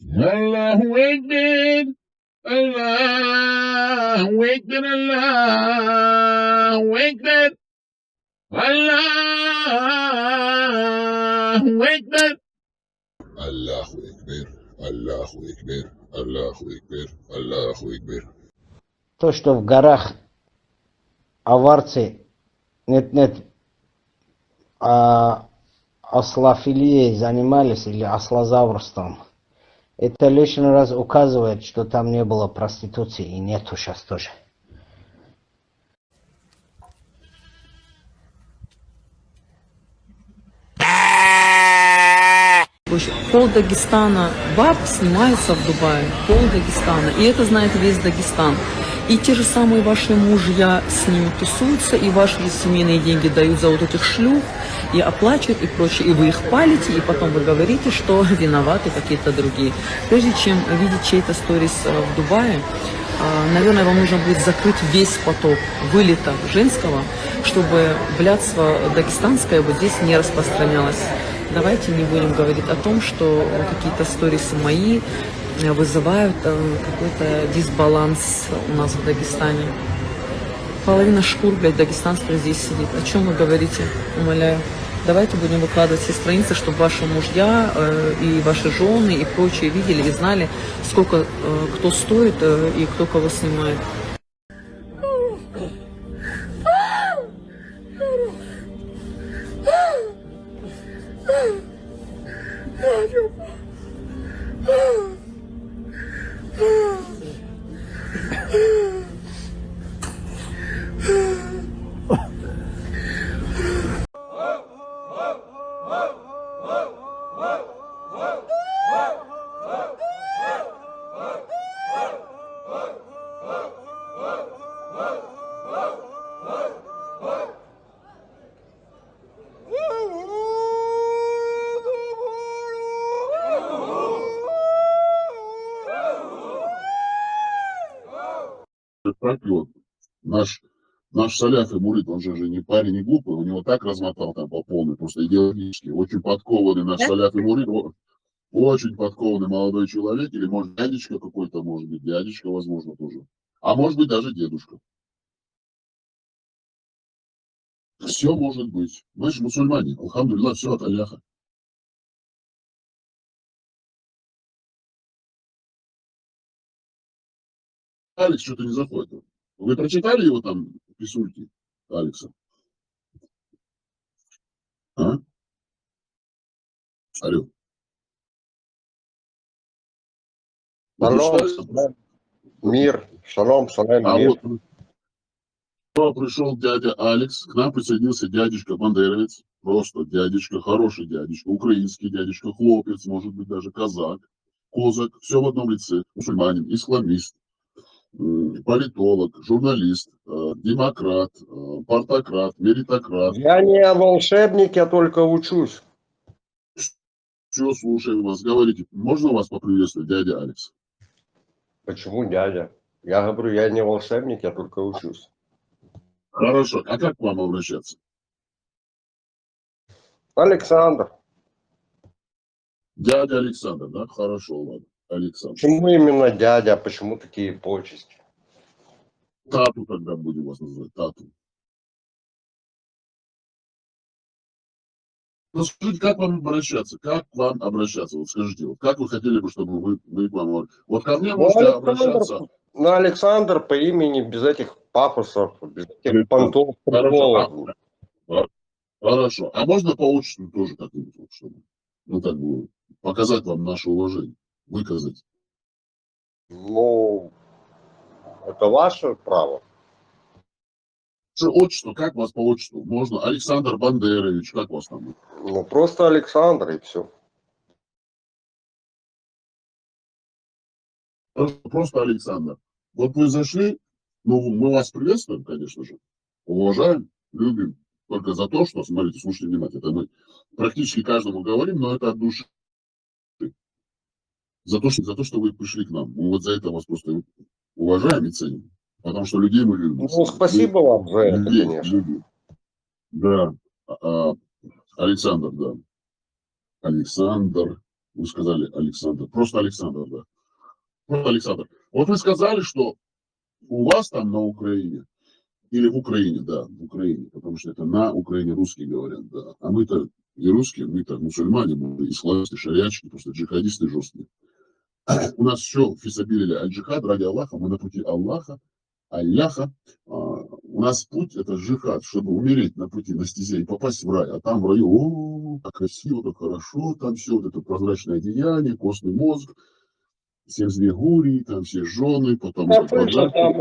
Allahu Akbar, Allahu Akbar, Allahu Akbar, Allahu Akbar. Allahu Akbar, Allahu Akbar, Allahu Akbar, Allahu Akbar. То, что в горах аварцы, нет, ослофилией занимались или ослозаврством, это лишний раз указывает, что там не было проституции и нету сейчас тоже. Пол Дагестана баб снимается в Дубае, пол Дагестана, и это знает весь Дагестан. И те же самые ваши мужья с ними тусуются, и ваши же семейные деньги дают за вот этих шлюх, и оплачивают, и прочее, и вы их палите, и потом вы говорите, что виноваты какие-то другие. Прежде чем видеть чей-то сторис в Дубае, наверное, вам нужно будет закрыть весь поток вылета женского, чтобы блядство дагестанское вот здесь не распространялось. Давайте не будем говорить о том, что какие-то сторисы мои вызывают какой-то дисбаланс у нас в Дагестане. Половина шкур, блядь, дагестанских здесь сидит. О чем вы говорите? Умоляю. Давайте будем выкладывать все страницы, чтобы ваши мужья и ваши жены и прочие видели и знали, сколько кто стоит и кто кого снимает. Пропьет. Наш Саляф и Мурид, он же не парень, не глупый, у него так размотал там по полной, просто идеологически. Очень подкованный наш Саляф и Мурид, очень подкованный молодой человек, или может дядечка какой-то, может быть, дядечка, возможно, тоже. А может быть, даже дедушка. Все может быть. Мы же мусульмане, алхамдулилlah, все от Аллаха. Алекс что-то не заходит. Вы прочитали его там, писульки Алекса? А? Алло. Шалом, мир, шалом, мир. Вот пришел дядя Алекс, к нам присоединился дядечка Бандеровец, просто дядечка, хороший дядечка, украинский дядечка, хлопец, может быть, даже казак, козак, все в одном лице, мусульманин, исламист, политолог, журналист, демократ, партократ, меритократ. Я не волшебник, я только учусь. Все, слушаем вас, говорите, можно вас поприветствовать, дядя Алекс? Почему дядя? Я говорю, я не волшебник, я только учусь. Хорошо, а как к вам обращаться? Александр. Дядя Александр, да? Хорошо, ладно, Александр. Почему именно дядя, почему такие почести? Тату тогда будем вас называть, Тату. Ну, скажите, как вам обращаться? Как к вам обращаться? Вот скажите, вот как вы хотели бы, чтобы мы к вам... Вот ко мне можете обращаться... На Александр по имени, без этих пафосов, без этих понтов, приколов. Хорошо. А можно по отчеству тоже как-нибудь, вот, чтобы, ну, как бы, показать вам наше уважение, выказать? Ну, это ваше право. Отчество, как вас по отчеству? Можно Александр Бандерович, как вас там? Ну, просто Александр и все. Просто Александр. Вот вы зашли, ну, мы вас приветствуем, конечно же, уважаем, любим. Только за то, что, смотрите, слушайте внимательно, это мы практически каждому говорим, но это от души. За то, что вы пришли к нам. Мы вот за это вас просто уважаем и ценим. Потому что людей мы любим. Ну, спасибо вам за это, конечно. Любим. Да. Александр, да. Александр. Вы сказали Александр. Просто Александр, да. Просто Александр. Вот вы сказали, что у вас там на Украине, или в Украине, да, в Украине, потому что это на Украине русские говорят, да. А мы-то не русские, мы-то мусульмане, мы исламисты, шариатчики, просто джихадисты жесткие. У нас все фисабилили аль-джихад, ради Аллаха, мы на пути Аллаха, Алляха. У нас путь это джихад, чтобы умереть на пути, на стезе и попасть в рай. А там в раю, о, как красиво, как хорошо, там все вот это прозрачное одеяние, костный мозг, 72 гурии, там все жены, потом... Я слышал, там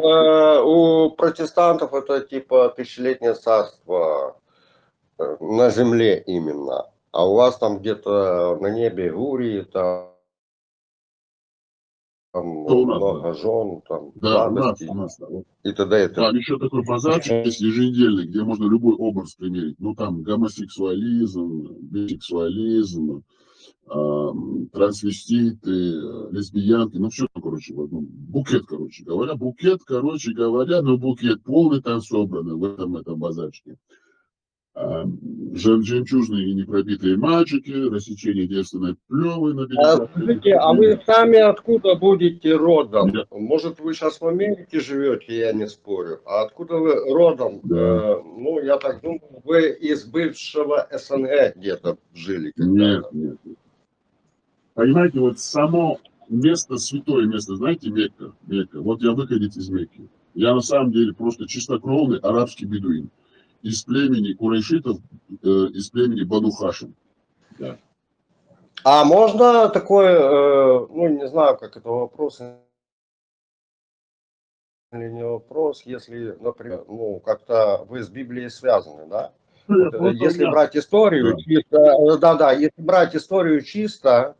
у протестантов это типа тысячелетнее царство на земле именно. А у вас там где-то на небе гурии, там много жен, там Да, радости у нас, да. Вот. и т.д. и т.п. Там еще такой базарчик есть еженедельный, где можно любой образ примерить. Ну, там гомосексуализм, бисексуализм, трансвеститы, лесбиянки, ну, все, короче, в одном. Букет, короче говоря, но букет полный там собран в этом базарчике. Жемчужные и непробитые мальчики, рассечение девственной плевы на берегах. Скажите, а вы сами откуда будете родом? Может, вы сейчас в Америке живете, я не спорю. А откуда вы родом? Да. Ну, я так думаю, вы из бывшего СНГ где-то жили. Нет. Понимаете, вот само место, святое место, знаете, Мекка. Вот я выходец из Мекки. Я на самом деле просто чистокровный арабский бедуин. Из племени курайшитов, из племени Бану Хашим. Да. А можно такой, ну, не знаю, как это вопрос или не вопрос, если, например, ну, как-то вы с Библией связаны, да? Вот, если брать историю, да. Если брать историю чисто,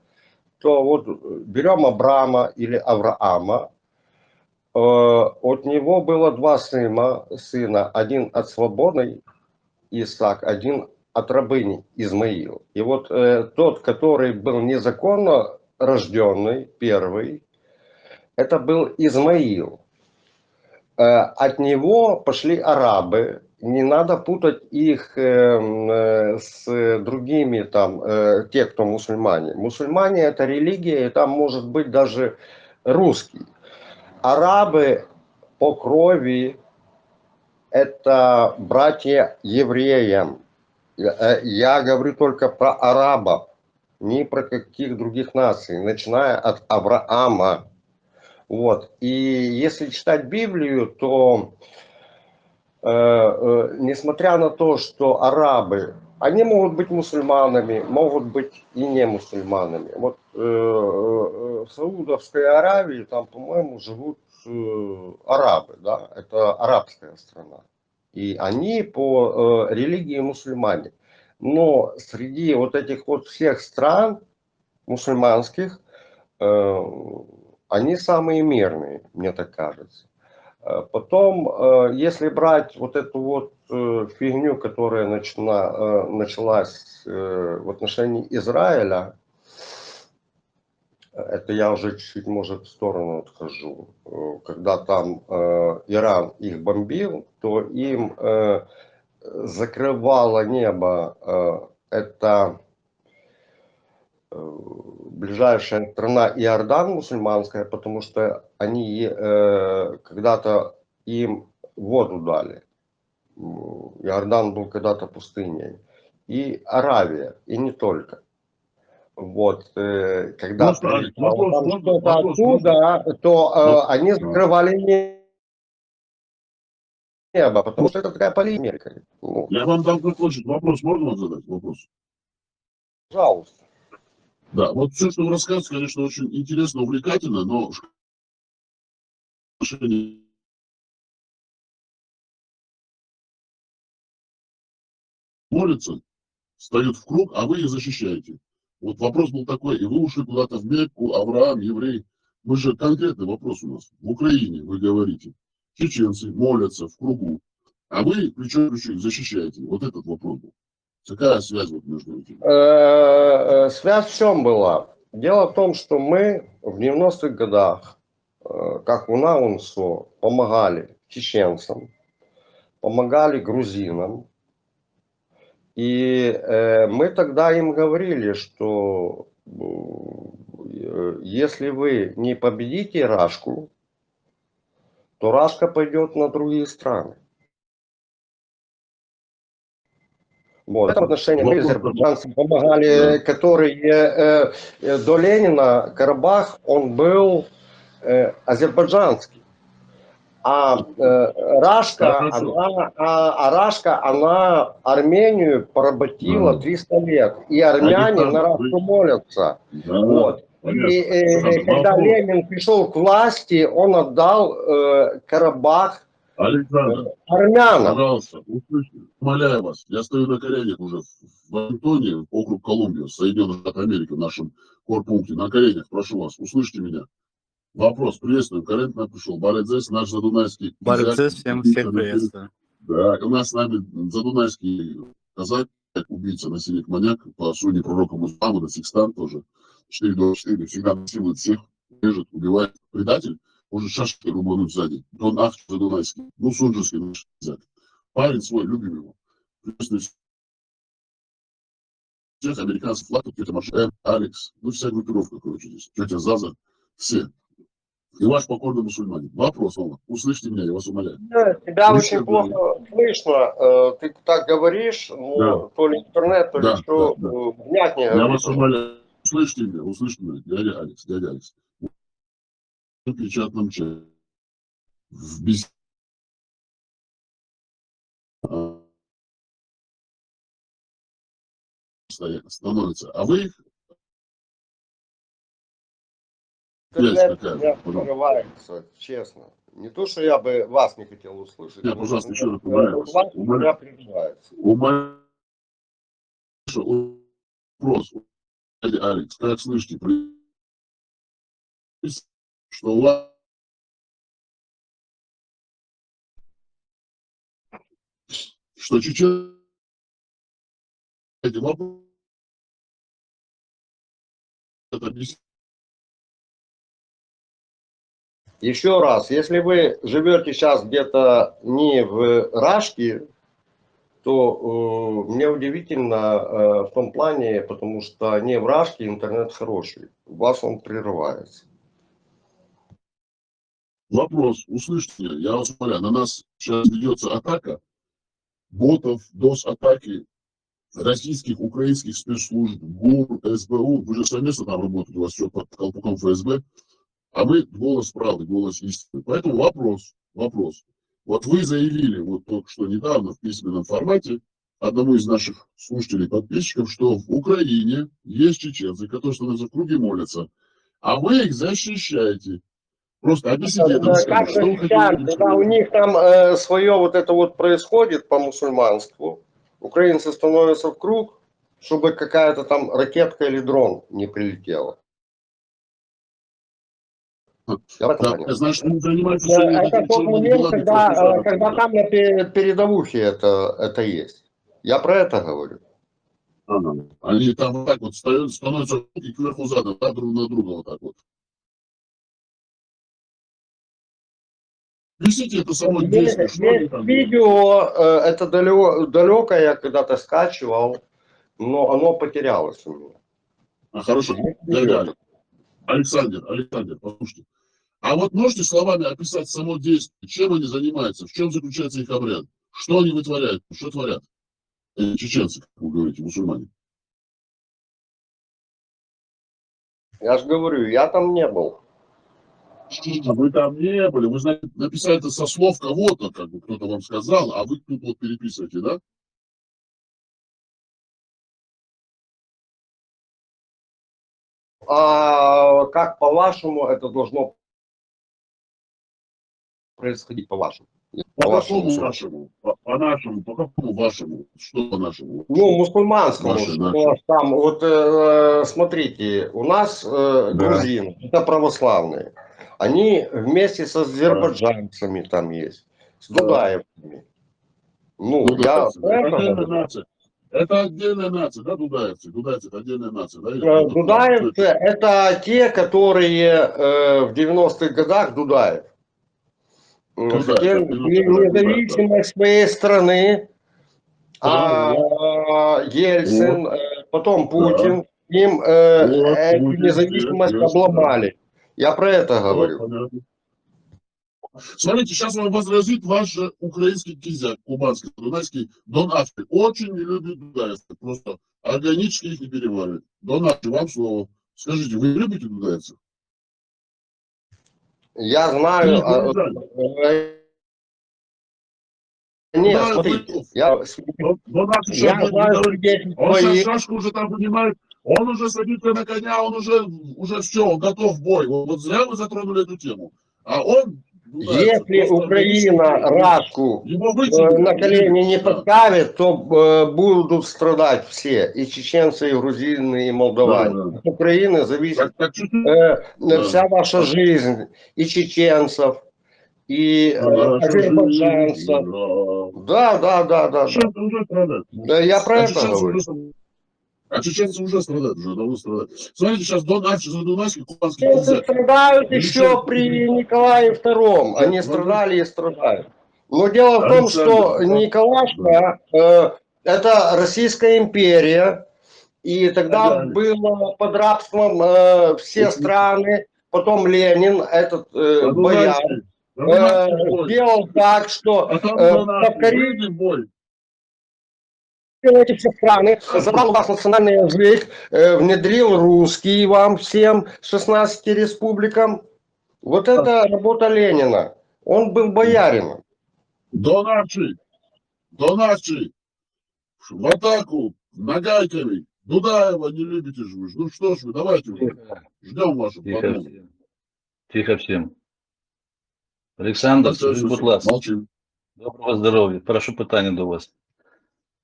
то вот берем Авраама или Авраама, от него было два сына, один от свободной Исаак, один от рабыни Измаил. И вот тот, который был незаконно рожденный, первый, это был Измаил. От него пошли арабы. Не надо путать их с другими, там, те, кто мусульмане. Мусульмане это религия, и там может быть даже русский. Арабы по крови это братья евреям. Я говорю только про арабов, не про каких других наций, начиная от Авраама. Вот. И если читать Библию, то несмотря на то, что арабы, они могут быть мусульманами, могут быть и не мусульманами. Вот в Саудовской Аравии там, по-моему, живут арабы, да, это арабская страна. И они по религии мусульмане. Но среди вот этих вот всех стран мусульманских, они самые мирные, мне так кажется. Потом, если брать вот эту вот фигню, которая началась в отношении Израиля, это я уже чуть-чуть, может, в сторону отхожу. Когда там Иран их бомбил, то им закрывало небо это ближайшая страна Иордан мусульманская, потому что они когда-то им воду дали. Иордан был когда-то пустыней. И Аравия, и не только. Вот, когда что-то оттуда, то они закрывали небо, потому что это такая полиэмерика. Я вам дам закончить. Вопрос можно вам задать? Вопрос. Пожалуйста. Да, вот все, что вы рассказываете, конечно, очень интересно, увлекательно, но молятся, встают в круг, а вы их защищаете. Вот вопрос был такой, и вы ушли куда-то в Мекку, Авраам, еврей. Мы же конкретный вопрос у нас. В Украине, вы говорите, чеченцы молятся в кругу, а вы плечо к плечу их защищаете. Вот этот вопрос был. Какая связь вот между этим? Связь в чем была? Дело в том, что мы в 90-х годах, как УНА-УНСО, помогали чеченцам, помогали грузинам. И мы тогда им говорили, что если вы не победите Рашку, то Рашка пойдет на другие страны. Вот. В этом отношении мы, азербайджанцы, помогали, которые до Ленина Карабах, он был азербайджанский. А Рашка, она Армению поработила 300 лет. И армяне на Рашку молятся. Вот. И когда Ленин пришел к власти, он отдал Карабах Александр, армянам. пожалуйста, услышьте, умоляю вас, я стою на коленях уже в Вашингтоне, округ Колумбия, Соединенных Штатов Америки, в нашем корпункте, на коленях, прошу вас, услышьте меня. Вопрос, приветствую, корректно пришел, Барадзес, наш задунайский Барадзес, всех приветствую. Да, у нас с нами задунайский казак, убийца, насильник, маньяк, по суне пророка Мухаммада, секстант тоже, 424, всегда насилует всех, режет, убивает, предатель. Может шашкой рубануть сзади. Он ах, задунайский. Ну, Сунжинский наш взять. Парень свой, любим его. Приветствую всех американцев, флаг, тетя Маша, Алекс, ну, вся группировка, короче, здесь. Тетя Заза, все. И ваш покорный мусульманин. Вопрос, Ома. Услышьте меня, я вас умоляю. Тебя очень плохо слышно. Ты так говоришь, ну, то ли интернет, то ли что. Внятнее. Я вас умоляю. Услышьте меня, дядя Алекс. В печатном чате, в беседе становится. А вы их... Интернет прерывается, честно. Не то, что я бы вас не хотел услышать. Нет, пожалуйста, еще раз умоляю вас. Меня прерывается. Вопрос. Алекс, как слышите, что у вас что чеченцы это еще раз, если вы живете сейчас где-то не в Рашке, то мне удивительно в том плане, потому что не в Рашке интернет хороший. У вас он прерывается. Вопрос, услышьте, я вас умоляю, на нас сейчас ведется атака ботов, DOS-атаки российских, украинских спецслужб, ГУР, СБУ. Вы же совместно там работаете, у вас все под колпаком ФСБ. А мы голос правды, голос истины. Поэтому вопрос. Вот вы заявили вот только что недавно в письменном формате одному из наших слушателей, подписчиков, что в Украине есть чеченцы, которые становятся в круге молятся, а вы их защищаете. Просто объясните это. Как защищаем, когда у них там свое вот это вот происходит по мусульманству, украинцы становятся в круг, чтобы какая-то там ракетка или дрон не прилетела. Значит, не занимайтесь... Это тот момент, когда там на передовухе это есть. Я про это говорю. Они там вот так вот становятся и кверху задом, да, друг на друга вот так вот. Висите это само действие. Есть видео, это далеко я когда-то скачивал, но оно потерялось у меня. Хорошо. Александр, послушайте. А вот можете словами описать само действие, чем они занимаются, в чем заключается их обряд, что они вытворяют, что творят чеченцы, как вы говорите, мусульмане? Я же говорю, я там не был. Вы там не были, вы знаете, написали это со слов кого-то, как бы кто-то вам сказал, а вы тут вот переписываете, да? А как по-вашему это должно происходить по-вашему? По какому вашему? По-нашему, по какому вашему? Что по-нашему? Ну, мусульманскому. Что там, вот смотрите, у нас грузины, это православные. Они вместе с азербайджанцами там есть, с дудаевцами. Ну, это отдельная нация, да, дудаевцы? Дудаевцы это отдельная нация, да? Дудаевцы это те, которые в 90-х годах Дудаев. Хотели независимость своей страны, Ельцин, потом Путин. им Вот, эту будет, независимость ясно, да. обломали. Я про это Вот, говорю. понятно. Смотрите, сейчас вам возразит ваш же украинский кизяк, кубанский, дунайский, Дон Афри. Очень не любит дудаевцев, просто органически их не переваривает. Дон Афри, вам слово. Скажите, вы любите дудаевцев? Я Или знаю... Нет, Дудаев смотрите, готов. я Дон Афри сейчас будет знаю говорить. свидетельства Он сейчас и... шашку уже там поднимает, он уже садится на коня, он уже все, он готов в бой. Вот зря вы затронули эту тему. А он, дудаевцев, Если просто органически Украина Рашку его вытянет. на колени не Да. поставит, то будут страдать все, и чеченцы, и грузины, и молдаване. Да, да. От Украины зависит Так чуть-чуть. вся ваша жизнь, и чеченцев, и азербайджанцев. Да. Чеченцы уже страдают. Да, я про это говорю. А чеченцы уже страдают, уже давно страдают. Смотрите, сейчас Дон Афри, Задунайский, кубанский Чеченцы кизяк. страдают еще при Николае II. Они страдали и страдают. Но дело в том, что Николашка это Российская империя, и тогда было под рабством все страны, потом Ленин, этот бояр, сделал так, что покорили бой. эти все страны, забрал у вас национальный язык, внедрил русский вам всем, 16 республикам. Вот это работа Ленина. Он был боярином. Дон Афри, в атаку, Нагайковый, Дудаева не любите же вы. Ну что ж вы, давайте уже. Ждем вашу подмогу. Тихо всім. Олександр, скажіть, будь ласка, Молчим. доброго здоров'я. Прошу питання до вас.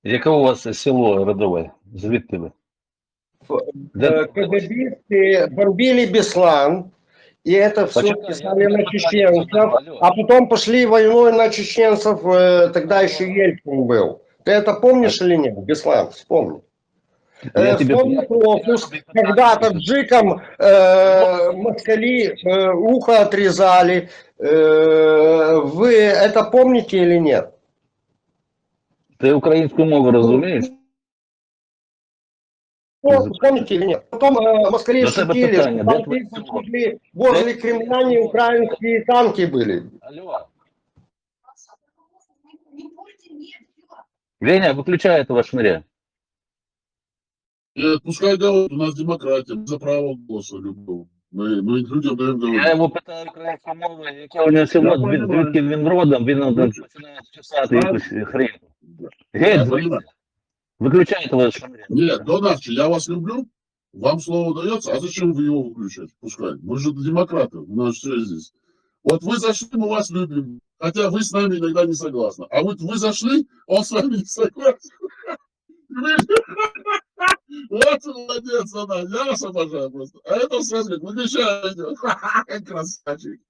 Яке у вас село родове? Звідки ви? КГБисты бомбили Беслан, и это все писали на чеченцев, а потом пошли войной на чеченцев, тогда еще Ельцин был. Ты это помнишь или нет? Беслан, вспомни. Вспомни пропуск, когда таджикам москали ухо отрезали. Вы это помните или нет? Ти українську мову розумієш? Помните или нет? Потом москали До тебе шутили, питання, что де там твоє село? возле Кремля не украинские танки были. Алло. Леня, выключай этого шныря. Нет, пускай говорят, у нас демократия, за право голоса любого. Мы людям даем Я говорить. його питаю українською мовою, яке у нього село, звідки він родом, він починає чесати якусь хрень. Геть, Я звідси. понимаю. Выключай этого шныря. Нет, Дон Афри, я вас люблю, вам слово дается, а зачем вы его выключаете? Пускай. Мы же демократы, у нас все здесь. Вот вы зашли, мы вас любим, хотя вы с нами иногда не согласны. А вот вы зашли, он с вами не согласен. Вот молодец она, я вас обожаю просто. А это сразу как выключай идет. Красавчик.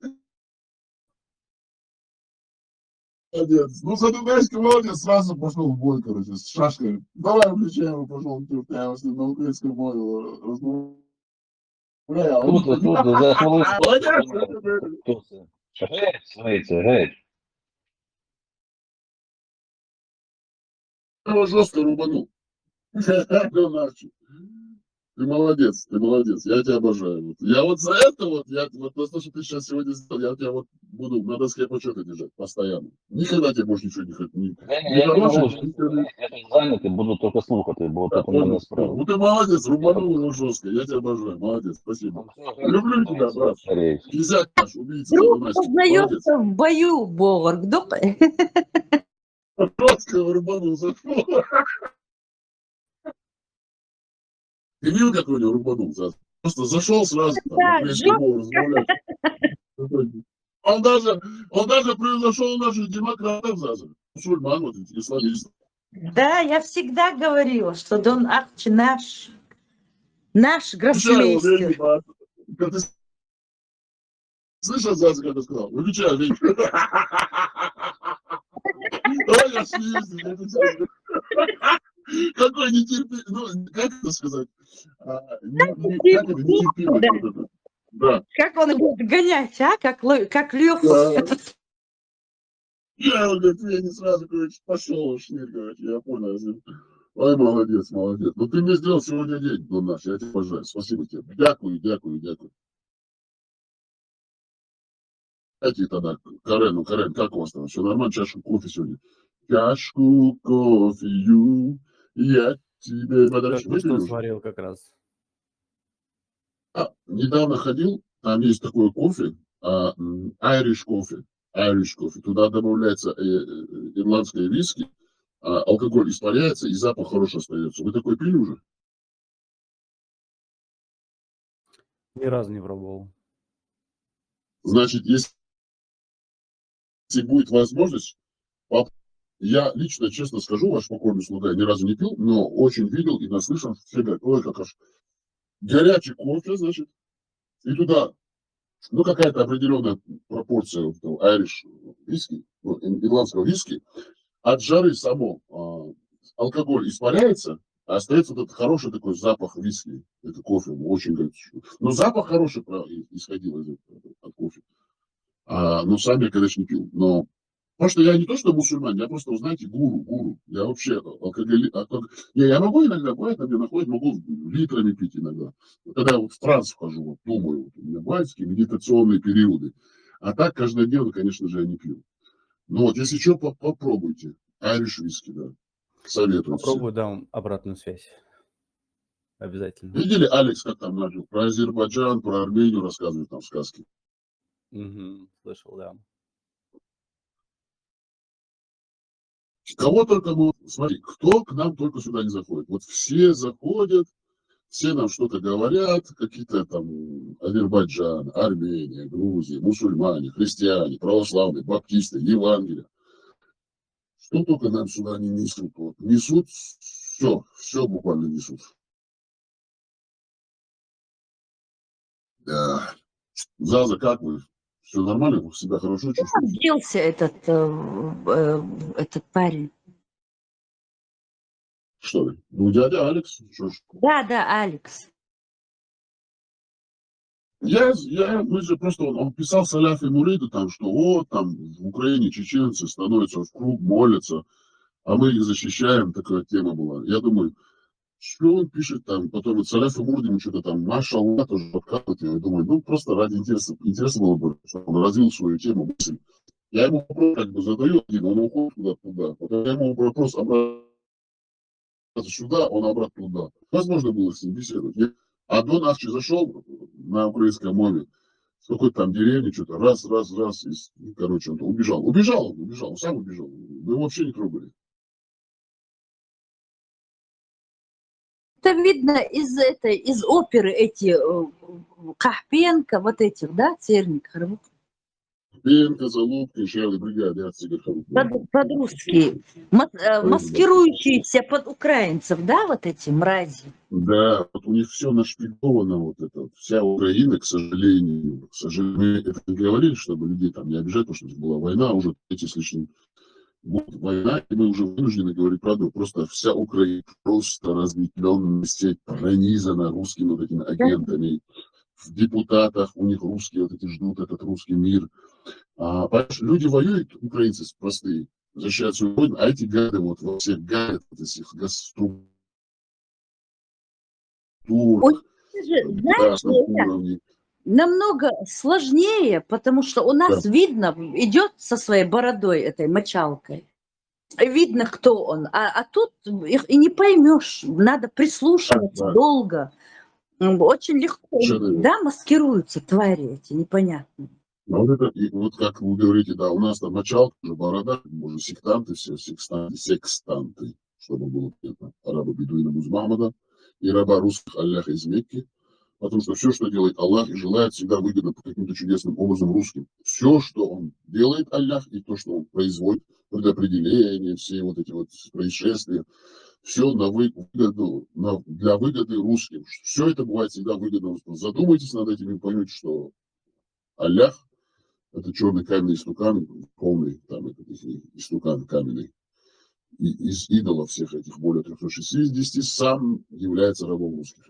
Молодец. Ну, Задунайский молодец, сразу пошел в бой, короче, с шашкой. Давай выключаем, пошел, я вас на украинской мове разговариваю. Тут, за хвилину. Молодец. Геть, свиці, геть. Я его жестко рубанул. Дон Афри. Ты молодец, я тебя обожаю. Вот. Я вот за это вот, вот то, что ты сейчас сегодня сделал, я тебя вот буду на доске почета держать постоянно. Никогда тебе больше ничего не хочу. Я не можу, я тут зайнятий, буду тільки слухати, бо тут у мене справа. Ну ты молодец, рубанул его жестко, я тебя обожаю, молодец, спасибо. Люблю тебя, брат. Кизяк наш, убийца. Познается в бою, Бовар. Жестко рубанул, зашел. Ты видел, как у него рубанул? Просто зашел сразу, Да, разговаривать. Он даже превзошел наших демократов, мусульман, вот этих исламистов. Да, я всегда говорила, что Дон Ахчи наш гроссмейстер. Ты слышал, Заза, как я сказал? Выключай, Вик. Ой, я смеюсь. Какой нетерпимый, ну, как это сказать? Нетерпимый. Да. Как он будет гонять, а? Как лев. Да. Я, говорит, я не сразу, короче, пошел, шнырь, короче, я понял. Ой, молодец, молодец. Ну, ты мне сделал сегодня день, ну, наш, я тебя уважаю. Спасибо тебе. Дякую, дякую, дякую. Дайте тогда Карену, Карен, как у вас там? Все нормально? Чашку кофе сегодня? Чашку кофею я тебе подарочек. Только Выпили что уже? сварил как раз. Недавно ходил, там есть такой кофе, Irish кофе. Irish кофе. Туда добавляется ирландское виски, алкоголь испаряется и запах хороший остается. Вы такой пили уже? Ни разу не пробовал. Значит, если будет возможность, я лично, честно скажу, ваш покорный слуга, я ни разу не пил, но очень видел и наслышан, все говорят, ой, как аж горячий кофе, значит, и туда, ну, какая-то определенная пропорция Irish виски, ну, ирландского виски, от жары само алкоголь испаряется, а остается вот этот хороший такой запах виски. Это кофе, очень горячий. Но запах хороший исходил от кофе. Но сам я, конечно, не пил. Но потому что я не то, что мусульманин, я просто, знаете, гуру. Я вообще я могу иногда, бывает, на мне находит, могу литрами пить иногда. Когда я вот в транс вхожу, вот, думаю, вот, у меня бывают такие медитационные периоды. А так каждодневно, конечно же, я не пью. Ну вот, если что, попробуйте. Irish виски, да. Советую. Попробую, дам обратную связь. Обязательно. Видели, Алекс, как там начал? Про Азербайджан, про Армению рассказывает там сказки. Угу, слышал, да. Кого только мы... Смотри, кто к нам только сюда не заходит. Вот все заходят, все нам что-то говорят, какие-то там Азербайджан, Армения, Грузия, мусульмане, христиане, православные, баптисты, Евангелие. Что только нам сюда не несут. Вот. Несут все буквально несут. Да. Заза, как вы? Все нормально? Вы себя хорошо чувствуете? Делся этот парень. Что ли? Ну, дядя Алекс. Что ж. Да, Алекс. Мы же просто, он писал Саляф и Муриду, там, что вот, там, в Украине чеченцы становятся в круг, молятся, а мы их защищаем, такая тема была. Я думаю, что он пишет там, потом вот Саляф и Мурдин что-то там, машаллах, тоже подкатывает, я думаю, ну, просто ради интереса было бы, чтобы он развил свою тему, мысль. Я ему вопрос как бы задаю один, он уходит куда-то, потом я ему вопрос обратно сюда, он обратно туда. Возможно было с ним беседовать. А Дон Авчи зашел на украинской мове, в какой-то там деревне, что-то раз, и, короче, он убежал, он сам убежал. Мы его вообще не трогали. Это видно из оперы эти Кахпенко, вот этих, да, Церник, Пенка, Залупка, Шелы, бригады, под-русские, маскирующиеся под украинцев, да, вот эти мрази. Да, вот у них все нашпиговано, вот это, вся Украина, к сожалению, мы это не говорили, чтобы людей там не обижать, потому что была война, уже эти с лишним год война, и мы уже вынуждены говорить правду, просто вся Украина просто разветвленная сеть, пронизана русскими вот этими агентами, в депутатах у них русские вот эти ждут этот русский мир. Люди воюют, украинцы простые, защищают свою родину, а эти гады вот во всех гадят, вот этих структур, Знаешь, намного сложнее, потому что у нас видно, идет со своей бородой этой мочалкой. Видно, кто он. А тут их и не поймешь. Надо прислушиваться долго. Очень легко. Да, маскируются твари эти непонятные. Вот это, и вот как вы говорите, да, у нас там мочалка, уже борода, уже сектанты все, секстанты, чтобы было понятно, араба Бедуина Музмамада и раба русских Аллаха из Мекки, потому что все, что делает Аллах, и желает всегда выгодно по каким-то чудесным образом русским. Все, что он делает, Аллах, и то, что он производит, предопределение, все вот эти вот происшествия, все на выгоду, для выгоды русским. Все это бывает всегда выгодно. Задумайтесь над этим и поймете, что Аллах — это черный каменный истукан, полный там этот истукан каменный. И из идолов всех этих более 360 сам является рабом русских.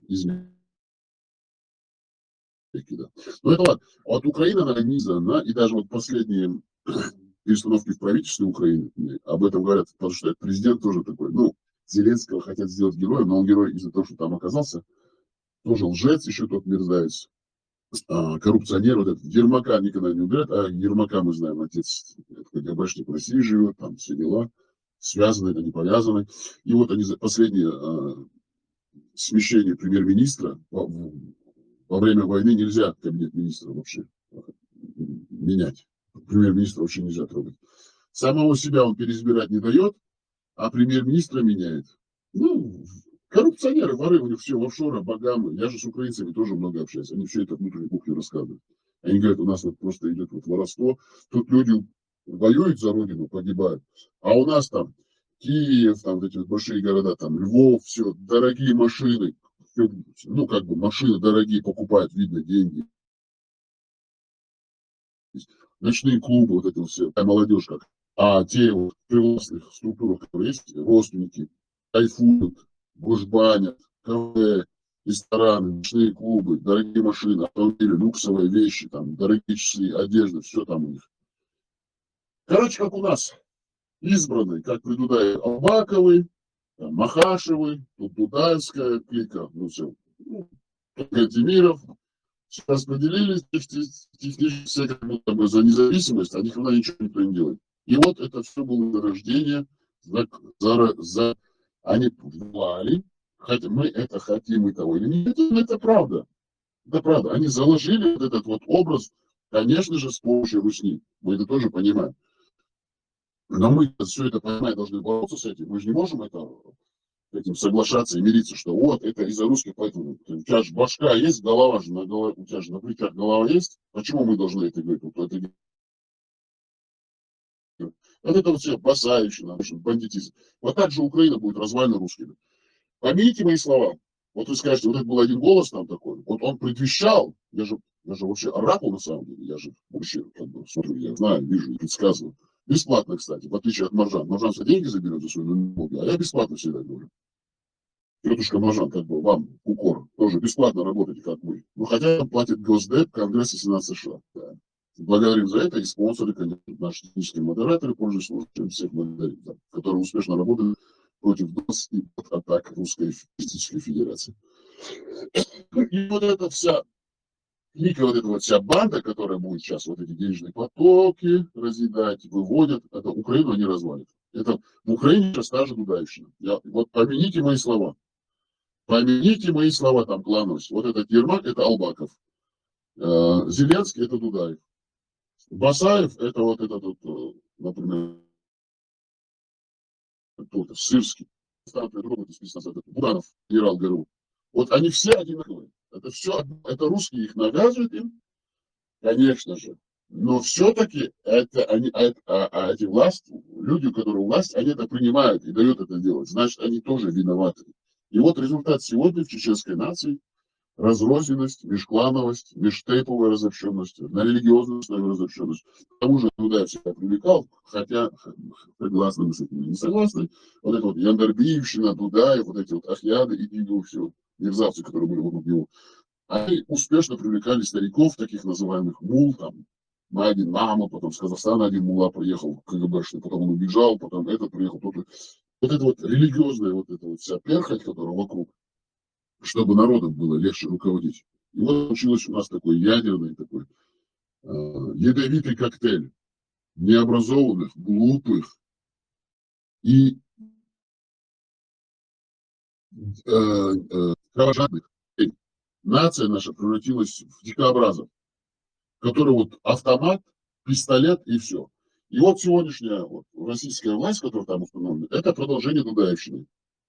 Да. Ну это ладно. Вот Украина нанизана, и даже вот последние перестановки в правительстве Украины об этом говорят, потому что президент тоже такой, ну, Зеленского хотят сделать героем, но он герой из-за того, что там оказался. Тоже лжец, еще тот мерзавец. Коррупционер, вот этот Ермака никогда не убирает, а Ермака мы знаем, отец КГБшник в России живет, там все дела, связаны, это не повязаны. И вот они последние смещение премьер-министра во время войны нельзя кабинет министра вообще менять. Премьер-министра вообще нельзя трогать. Самого себя он переизбирать не дает, а премьер-министра меняет. Ну, коррупционеры, воры, у них все в офшорах, богамы. Я же с украинцами тоже много общаюсь. Они все это внутреннюю кухню рассказывают. Они говорят, у нас вот просто идет вот воровство. Тут люди воюют за родину, погибают. А у нас там Киев, там вот эти вот большие города, там Львов, все, дорогие машины. Все, ну, как бы машины дорогие покупают, видно, деньги. Ночные клубы, вот это вот все, молодежь как. А те вот в властных структурах, которые есть, родственники, кайфуют, гужбанят, кафе, рестораны, ночные клубы, дорогие машины, автомобили, люксовые вещи, там, дорогие часы, одежда, все там у них. Короче, как у нас, избранные, как при Дудае, Албаковы, там, Махашевы, тут Дудаевская клика, ну все, Тимиров, распределились, технически все как будто бы за независимость, а никогда ничего никто не делает. И вот это все было зарождение, они влали, хотя мы это хотим и того или нет, это правда. Это правда. Они заложили вот этот вот образ, конечно же, с помощью Русни. Мы это тоже понимаем. Но мы все это понимаем, должны бороться с этим. Мы же не можем этим соглашаться и мириться, что вот это из-за русских, поэтому у тебя же башка есть, голова же на голове, у тебя же на плечах голова есть. Почему мы должны это говорить? Вот это вот все бросающие, бандитизм. Вот так же Украина будет развалена русскими. Помните мои слова. Вот вы скажете, вот это был один голос там такой. Вот он предвещал, я же вообще оракул на самом деле, я же вообще как бы, смотрю, я знаю, вижу и предсказываю. Бесплатно, кстати, в отличие от Маржан. Маржан все деньги заберет за свою ноги, а я бесплатно всегда говорю. Тетушка Маржан, как бы вам, укор, тоже бесплатно работаете, как мы. Ну, хотя платит Госдеп, Конгресс и Сенат США. Да. Благодарим за это и спонсоры, конечно, наши технические модераторы, пользуясь случаем, всех благодарим, да, которые успешно работают против ДОС и атак Русской Физической Федерации. И вот эта вся клика, вот эта вот вся банда, которая будет сейчас вот эти денежные потоки разъедать, выводят, это Украину они развалят. Это в Украине сейчас та же Дудаевщина. Вот помяните мои слова. Помяните мои слова, там клянусь. Вот этот Ермак, это Албаков. Зеленский, это Дудаев. Басаев, это вот этот, например, кто-то, Сырский. Буданов, генерал ГРУ. Вот они все одинаковые. Это все, это русские их навязывают им, конечно же. Но все-таки это они, эти власти, люди, у которых власть, они это принимают и дают это делать. Значит, они тоже виноваты. И вот результат сегодня в чеченской нации — разрозненность, межклановость, межтейповая разобщенность, на религиозную основе разобщенность. К тому же Дудаев себя привлекал, хотя, согласны мы с этим не согласны, вот это вот Яндарбиевщина, Дудаев, вот эти вот Ахьяды и Дигу, все мерзавцы, которые были вокруг него, они успешно привлекали стариков, таких называемых мул, там, на один мама, потом с Казахстана один мула приехал, КГБшный, потом он убежал, потом этот приехал, тот. Вот это вот религиозная вот эта вот вся перхоть, которая вокруг, чтобы народом было легче руководить. И вот получилось у нас такой ядерный, такой ядовитый коктейль необразованных, глупых и кровожадных. Нация наша превратилась в дикообразов, который вот автомат, пистолет и все. И вот сегодняшняя вот российская власть, которая там установлена, это продолжение Дудаевщины,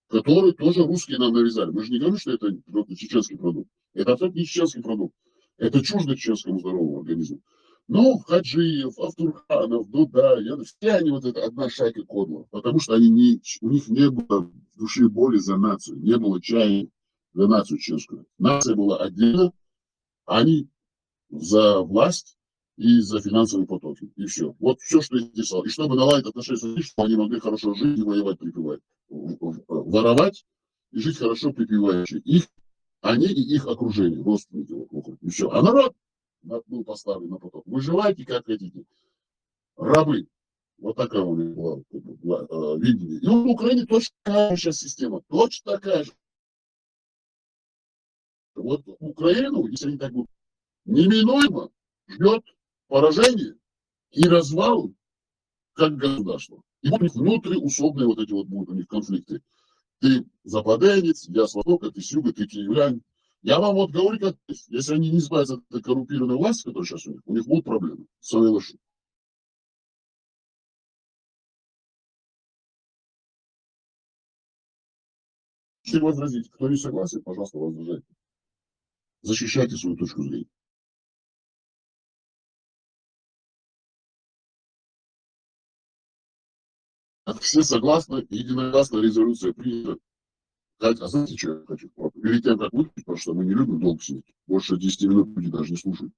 которую тоже русские нам навязали. Мы же не говорим, что это чеченский продукт. Это абсолютно не чеченский продукт. Это чуждо чеченскому здоровому организму. Но Хаджиев, Автурханов, Дудаев, все они вот это одна шайка кодлов. Потому что они у них не было души боли за нацию, не было чаяния за нацию чеченскую. Нация была отдельно, они за власть и за финансовые потоки. И все. Вот все, что я писал. И чтобы наладить отношения с людьми, чтобы они могли хорошо жить и воевать, припевать. Воровать и жить хорошо, припеваючи. Они и их окружение, родственники вокруг. И все. А народ был поставлен на поток. Выживайте, как хотите. Рабы. Вот такая у него была видение. И в Украине точно такая же сейчас система. Точно такая же. Вот Украину, если они так будут, неминуемо ждет поражение и развал как государство. И будут у них внутриусобные вот эти вот будут у них конфликты. Ты западенец, я с востока, ты с юга, ты киевлянин. Я вам вот говорю, как есть. Если они не избавятся от этой коррумпированной власти, которая сейчас у них будут проблемы с своей лошадью. Если возразить, кто не согласен, пожалуйста, возражайте. Защищайте свою точку зрения. Все согласны, единогласно резолюция принята. А знаете, что я хочу? Перед тем, как выключить, потому что мы не любим долго сидеть. Больше 10 минут люди даже не слушают.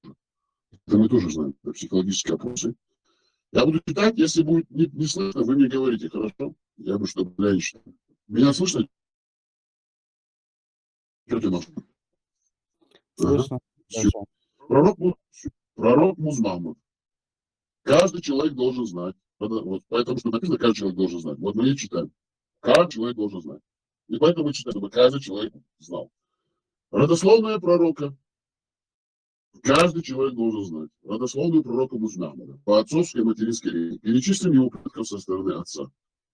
Это мы тоже знаем, это психологические опросы. Я буду читать, если будет не слышно, вы мне говорите, хорошо? Я бы, чтобы я не читал. Меня слышно? Что ты наш? Слышно? Всё. Пророк Музмаммад. Каждый человек должен знать. Вот, поэтому что написано, каждый человек должен знать. Вот мы и читаем. Каждый человек должен знать. И поэтому мы читаем, чтобы каждый человек знал. Родословная пророка. Каждый человек должен знать. Родословную пророка Музмаммада. По отцовской и материнской линии. Перечислим его предков со стороны отца.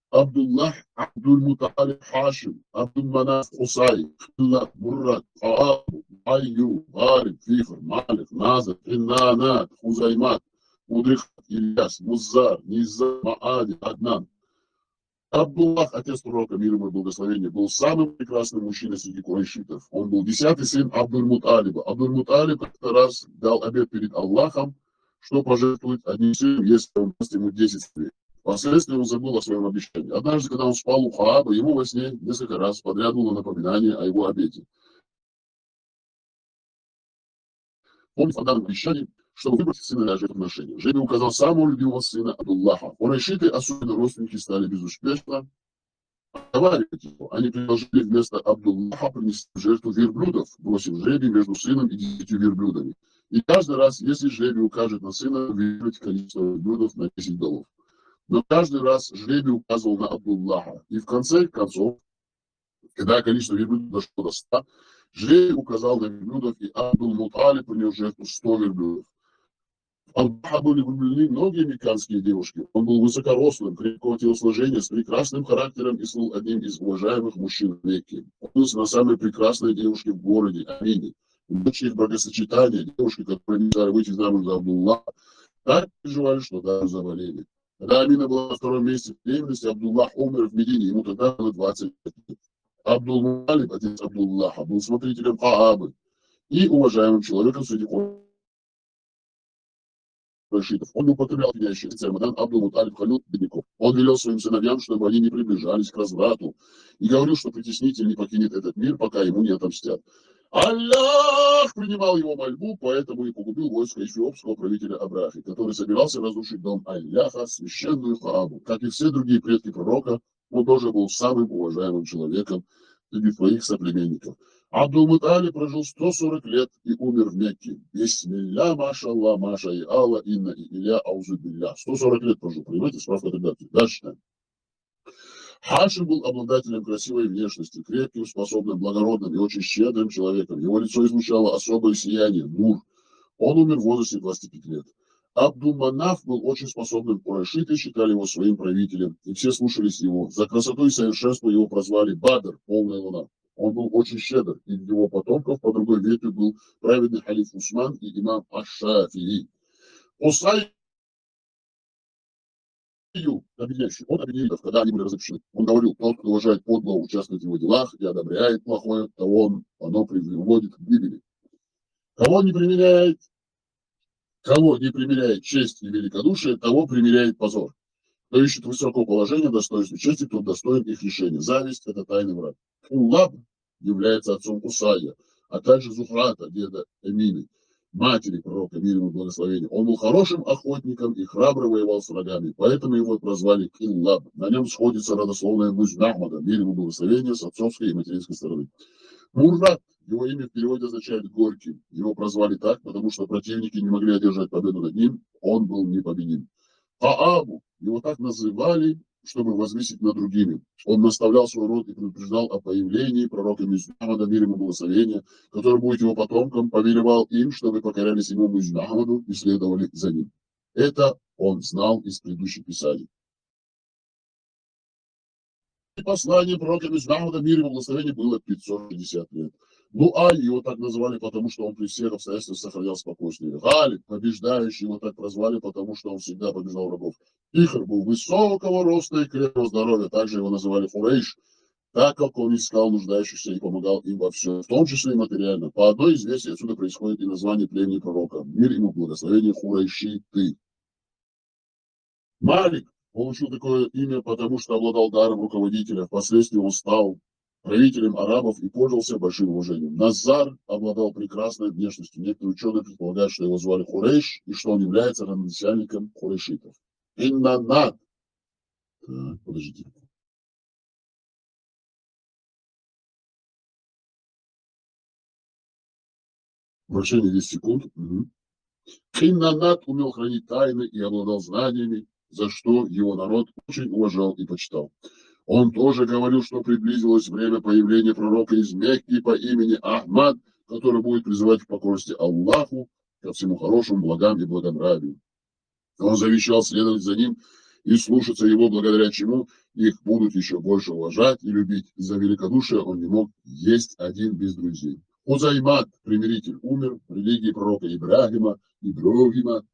Абдуллах, Абдуль-Муталиб, Хашим, Абдуль-Манаф, Хусай, Хилла, Муррат, Хааб, Айю, Гариб, Фихр, Малик, Назар, Иннанат, Хузаймат, Мудрих, Ильяс, Муззар, Низар, Маади, Аднан. Абдуллах, отец пророка, мир ему и благословение, был самым прекрасным мужчиной среди курайшитов. Он был 10-й сын Абдуль-Муталиба. Абдуль-Муталиб как-то раз дал обет перед Аллахом, что пожертвует одним сыном, если он даст ему 10 сыновей. Впоследствии он забыл о своем обещании. Однажды, когда он спал у Хааба, ему во сне несколько раз подряд было напоминание о его обете. Помните о данном обещании, чтобы выбрать сына для жертвоприношения. Жребий указал самого любимого сына Абдуллаха. Курайшиты, особенно родственники, стали безуспешно отговаривать его. Они предложили вместо Абдуллаха принести в жертву верблюдов, бросив жребий между сыном и 10 верблюдами. И каждый раз, если жребий укажет на сына, выбрать количество верблюдов на 10 голов. Но каждый раз жребий указывал на Абдуллаха. И в конце концов, когда количество верблюдов дошло до 100, жребий указал на верблюдов, и Абдуль-Муталиб принес жертву 100 верблюдов. Аллаха были влюблены многие мекканские девушки. Он был высокорослым, крепкого телосложения, с прекрасным характером и был одним из уважаемых мужчин в Мекке. Он был на самой прекрасной девушке в городе Амине. В ночь их бракосочетания девушки, которые мечтали выйти замуж за Абдуллаха, так переживали, что даже заболели. Когда Амина была на втором месте беременности, Абдуллах умер в Медине, ему тогда было 20 лет. Абдуль-Муталиб, отец Абдуллаха, был смотрителем Хаабы и уважаемым человеком среди курайшитов. Он употреблял пьянящий Рамадан Абдуль-Муталиб халил бедняков. Он велел своим сыновьям, чтобы они не приближались к разврату, и говорил, что притеснитель не покинет этот мир, пока ему не отомстят. Аллах принимал его мольбу, поэтому и погубил войско эфиопского правителя Абрахи, который собирался разрушить дом Алляха, священную Хаабу. Как и все другие предки пророка, он тоже был самым уважаемым человеком среди своих соплеменников. Абдуль-Муталиб прожил 140 лет и умер в Мекке. Бисмилля, машаллах, маша и Алла, инна и Илья, аузубилля. 140 лет прожил, понимаете, справка тогда. Дальше читаем. Хашим был обладателем красивой внешности, крепким, способным, благородным и очень щедрым человеком. Его лицо излучало особое сияние, нур. Он умер в возрасте 25 лет. Абдуль-Манаф был очень способным, курайшиты считали его своим правителем, и все слушались его. За красоту и совершенство его прозвали Бадр, полная луна. Он был очень щедр, и его потомков по другой ветви был праведный халиф Усман и имам Аш-Шафии. Усай объединяющий, он объединил, когда они были разрешены. Он говорил, тот, кто уважает подлого, участвует в его делах и одобряет плохое, того оно приводит к гибели. Кого не примеряет честь и великодушие, того примеряет позор. Кто ищет высокого положения, достоинства чести, тот достоин их решения. Зависть – это тайный враг. Улаб является отцом Усая, а также Зухрата, деда Эмины, матери пророка, мир ему и благословение. Он был хорошим охотником и храбро воевал с врагами, поэтому его прозвали Киллаб. На нем сходится родословная Музмаммада, мир ему и благословение с отцовской и материнской стороны. Муррат, его имя в переводе означает горький. Его прозвали так, потому что противники не могли одержать победу над ним, он был непобедим. Хаабу, его так называли, чтобы возвысить над другими. Он наставлял свой род и предупреждал о появлении пророка Мухаммада, мир ему благословения, который будет его потомком, повелевал им, чтобы покорялись ему Мухаммаду и следовали за ним. Это он знал из предыдущих писаний. Послание пророка Мухаммада, мир ему благословения, было 560 лет. Ну, Аль его так назвали, потому что он при всех обстоятельствах сохранял спокойствие. Галиб, побеждающий, его так прозвали, потому что он всегда побеждал врагов. Ихр был высокого роста и крепкого здоровья, также его называли Хурейш, так как он искал нуждающихся и помогал им во всем, в том числе и материально. По одной из версий отсюда происходит и название племени пророка. Мир ему благословение Хурейшиты. Малик получил такое имя, потому что обладал даром руководителя. Впоследствии он стал правителем арабов и пользовался большим уважением. Назар обладал прекрасной внешностью. Некоторые ученые предполагают, что его звали Хурейш и что он является родоначальником хурейшитов. Иннанат. Так, подождите. Вращение 10 секунд. Угу. Иннанат умел хранить тайны и обладал знаниями, за что его народ очень уважал и почитал. Он тоже говорил, что приблизилось время появления пророка из Мекки по имени Ахмад, который будет призывать к покорности Аллаху, ко всему хорошему, благам и благонравию. Он завещал следовать за ним и слушаться его, благодаря чему их будут еще больше уважать и любить. Из-за великодушия он не мог есть один без друзей. Узаймат, примиритель, умер в религии пророка Ибрагима,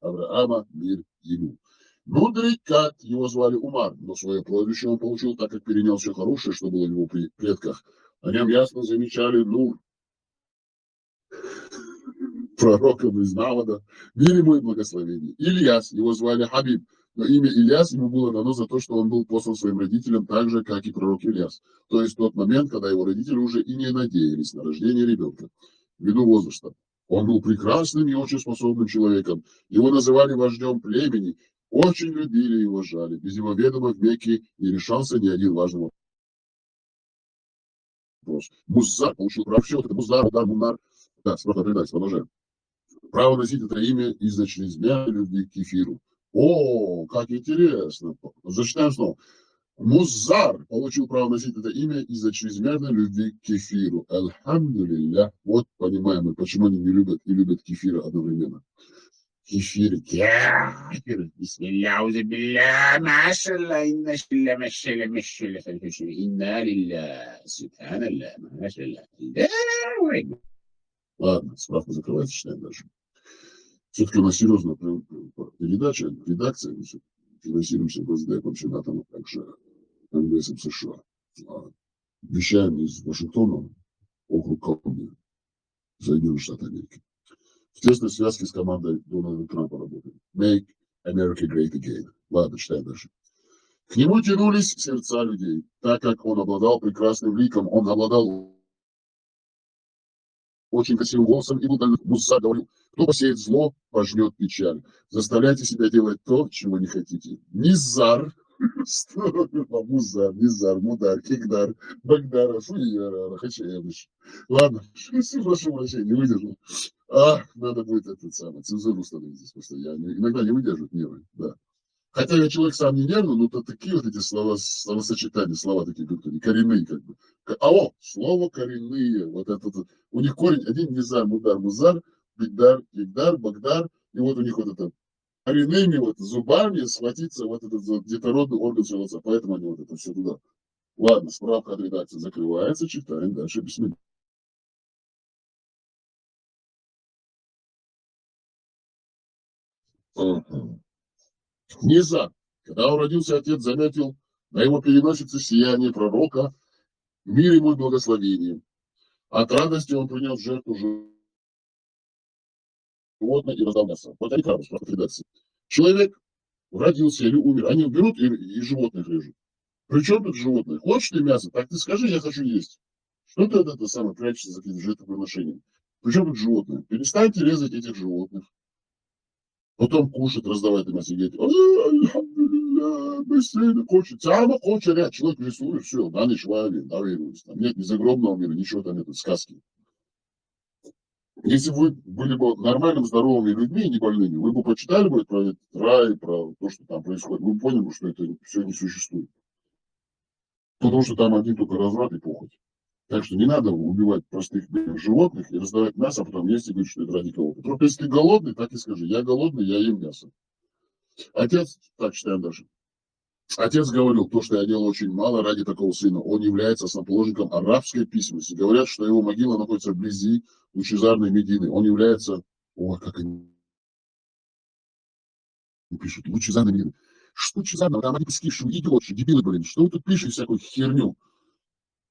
Авраама, мир ему. Мудрый Кат, его звали Умар, но свое прозвище он получил, так как перенял все хорошее, что было в его предках. О нем ясно замечали Нур, пророком из Навада, мир ему и благословение. Ильяс, его звали Хабиб, но имя Ильяс ему было дано за то, что он был послан своим родителям так же, как и пророк Ильяс. То есть в тот момент, когда его родители уже и не надеялись на рождение ребенка, ввиду возраста. Он был прекрасным и очень способным человеком. Его называли вождем племени, очень любили и уважали. Без его ведома в Мекке не решался ни один важный вопрос. Муззар получил право, все это Муззар, Удар, Мунар. Да, справа передать, продолжаем. Право носить это имя из-за чрезмерной любви к кефиру. О, как интересно. Зачитаем снова. Муззар получил право носить это имя из-за чрезмерной любви к кефиру. Альхамдулилля. Вот понимаем мы, почему они не любят и любят кефира одновременно. Кефир. Бисмилля, узабилля, машалла, инна шилля, машалла, машалла, инна лилля, субханалля, машалла. Ладно, справка закрывается, читаем дальше. Все-таки у нас серьезная передача, редакция, мы финансируемся Госдепом, Сенатом, а также Конгрессом США. Вещаем из Вашингтона, округ Колумбия, Соединенные Штаты Америки. В тесной связке с командой Дональда Трампа работает. Make America Great Again. Ладно, читаем дальше. К нему тянулись сердца людей, так как он обладал прекрасным ликом, он обладал очень красивым голосом и был Муззар говорил, кто посеет зло, пожнет печаль. Заставляйте себя делать то, чего не хотите. Низар, Муззар, Низар, Мудар, Кигдар, Багдара, Шуяра, Хачаевич. Ладно, прошу прощения, не выдержал. Надо будет этот самый цензуру установить здесь, просто я иногда не выдерживаю нервы, да. Хотя я человек сам не нервный, но то такие вот эти слова, словосочетания, слова такие, как коренные, как бы. Слово коренные, вот это вот. У них корень один, Низар, Мудар, Музар, Бигдар, Кигдар, Багдар, и вот у них вот это коренными вот зубами схватиться вот этот вот детородный орган живота, поэтому они вот это все туда. Ладно, справка от редакции закрывается, читаем дальше письмо. Низар. Когда он родился, отец заметил на его переносице сияние пророка, мир ему и благословение. От радости он принес в жертву животное и раздал мясо. Вот они правы, справка редакции. Человек родился или умер, они берут и животных режут. Причем тут животное? Хочешь ты мясо? Так ты скажи, я хочу есть. Что ты это самое прячешься за каким-то жертвоприношением? Причем тут животное? Перестаньте резать этих животных. Потом кушать, раздавать им мясо и говорить, быстрее хочет. Само хочет, ряд, человек в лесу, и все, да, доверились. Там нет ни загробного мира, ничего там нет, сказки. Если бы вы были бы нормальными, здоровыми людьми, не больными, вы бы почитали бы про этот рай, про то, что там происходит, вы бы поняли бы, что это все не существует. Потому что там один только разврат и похоть. Так что не надо убивать простых животных и раздавать мясо, а потом есть и говорить, что это ради кого-то. Просто если ты голодный, так и скажи. Я голодный, я ем мясо. Отец, так читаем дальше. Отец говорил, то, что я делал очень мало ради такого сына. Он является основоположником арабской письменности. Говорят, что его могила находится вблизи лучезарной Медины. Он является... Ой, как они пишут. Лучезарной Медины. Что лучезарного? Там они пескившие, идиотши, дебилы, блин. Что вы тут пишете всякую херню?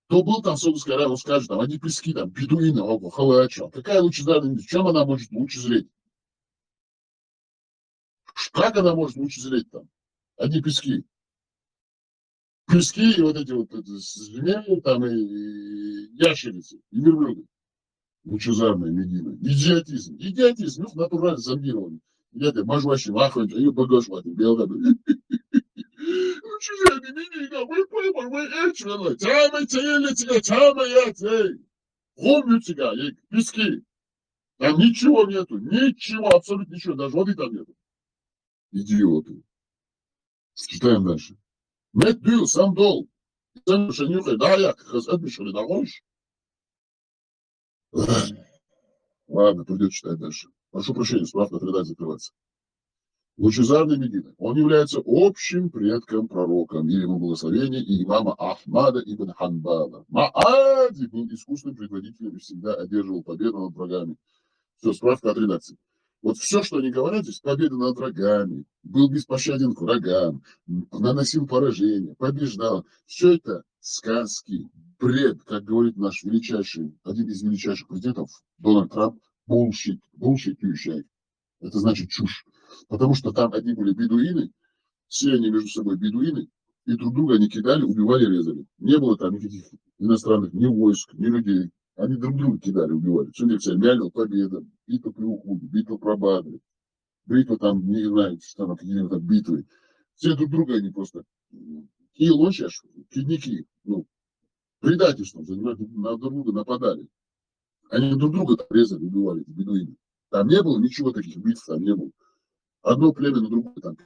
Кто был там в Саудовской Аравии, он скажет, там, одни пески, там, бедуины, халача. Какая лучезарная Медина? В чем она может лучше зреть? Как она может лучше зреть там? Одни пески. Пески и вот эти вот змеи, там, и ящерицы, и верблюды. Лучезарная Медина. Идиотизм. Идиотизм. Ну, натурально зомбирование. Я тебе мажващий, махать, а ее багаж махать, белка. Лучезарная Медина, вы поймали, вы эчвела. Тяма теле тебя, тяма я тей. Помню тебя, пески. Там ничего нету, ничего, абсолютно ничего, даже воды там нету. Идиоты. Читаем дальше. Мет бил, сам дол. Сам шанюхай, да, я хазет мишали дорож. Ладно, придет читать дальше. Прошу прощения, справка от редакции закрывается. Лучезарный Медина. Он является общим предком пророка, мир ему благословения, и имама Ахмада ибн Ханбала. Маади был искусным предводителем и всегда одерживал победу над врагами. Все, справка от редакции. Вот все, что они говорят здесь, победа над врагами, был беспощаден к врагам, наносил поражение, побеждал. Все это сказки, бред, как говорит наш величайший, один из величайших президентов, Дональд Трамп, bullshit, bullshit. Это значит чушь. Потому что там одни были бедуины, все они между собой бедуины, и друг друга они кидали, убивали, резали. Не было там никаких иностранных ни войск, ни людей. Они друг друга кидали, убивали. Все мялил, победа, битва при Ухуде, битва про Бадри, битва там, не знаю, что там, какие-то там битвы. Все друг друга они просто килочаш, кидники, ну, предательством занимались, на друг друга нападали. Они друг друга там резали, убивали, бедуины. Там не было ничего таких битв, там не было. Одно племя на другое там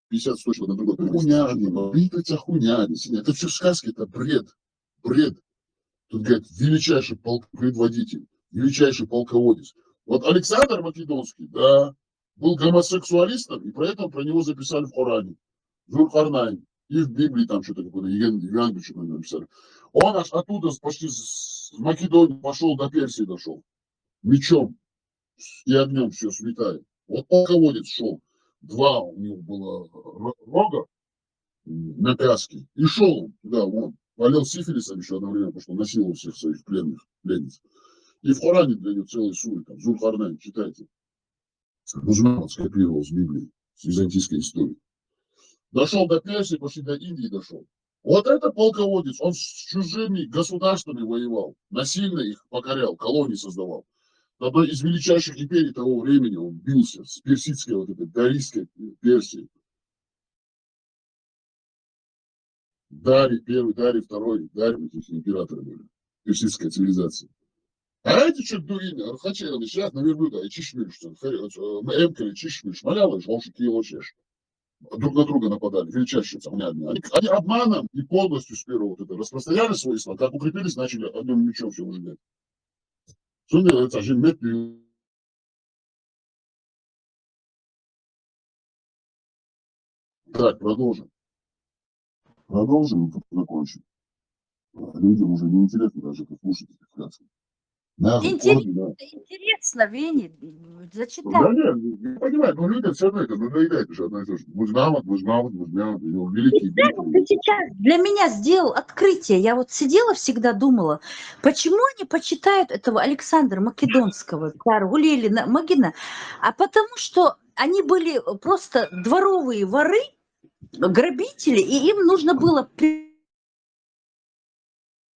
50 точно на другое. Хуйня, битва хуйня. Это все сказки, это бред. Бред. Тут, говорят, величайший предводитель, величайший полководец. Вот Александр Македонский, да, был гомосексуалистом, и поэтому про него записали в Коране. Зулхарнайн. И в Библии там что-то какое-то, Евангелие что-то написали. Он аж оттуда почти с Македонии пошел до Персии дошел. Мечом и огнем все сметает. Вот полководец шел. Два у него было рога на каске. И шел он туда, вон. Болел сифилисом еще одновременно, потому что насиловал всех своих пленниц. И в Коране для него целый сури, там, Зулхарнайн, читайте. Музман скопировал с Библии, с византийской истории. Дошел до Персии, почти до Индии дошел. Вот это полководец, он с чужими государствами воевал, насильно их покорял, колонии создавал. В одной из величайших империй того времени он бился с персидской, вот этой дарийской Персией. Дарий первый, Дарий второй, Дарий, эти императоры были, персидская цивилизация. А эти что дуины, архачелы, сидят на верблюда, и чишмиш, эмкали, чишмиш, малялы, жолшики и лочеш. Друг на друга нападали, величайшие они обманом и полностью с первого вот это распространяли свои слова, как укрепились, начали одним мечом все выжигать. Так, продолжим. Продолжим, закончим. Людям уже неинтересно даже послушать этих сказок. Интересно, Вени, зачитай. Да нет, я понимаю, но людям все равно это надоедает уже одно и то же. Мужмамот, великий. Ты сейчас для меня сделал открытие. Я вот сидела, всегда думала, почему они почитают этого Александра Македонского, Гулели Магина, а потому что они были просто дворовые воры, грабители, и им нужно было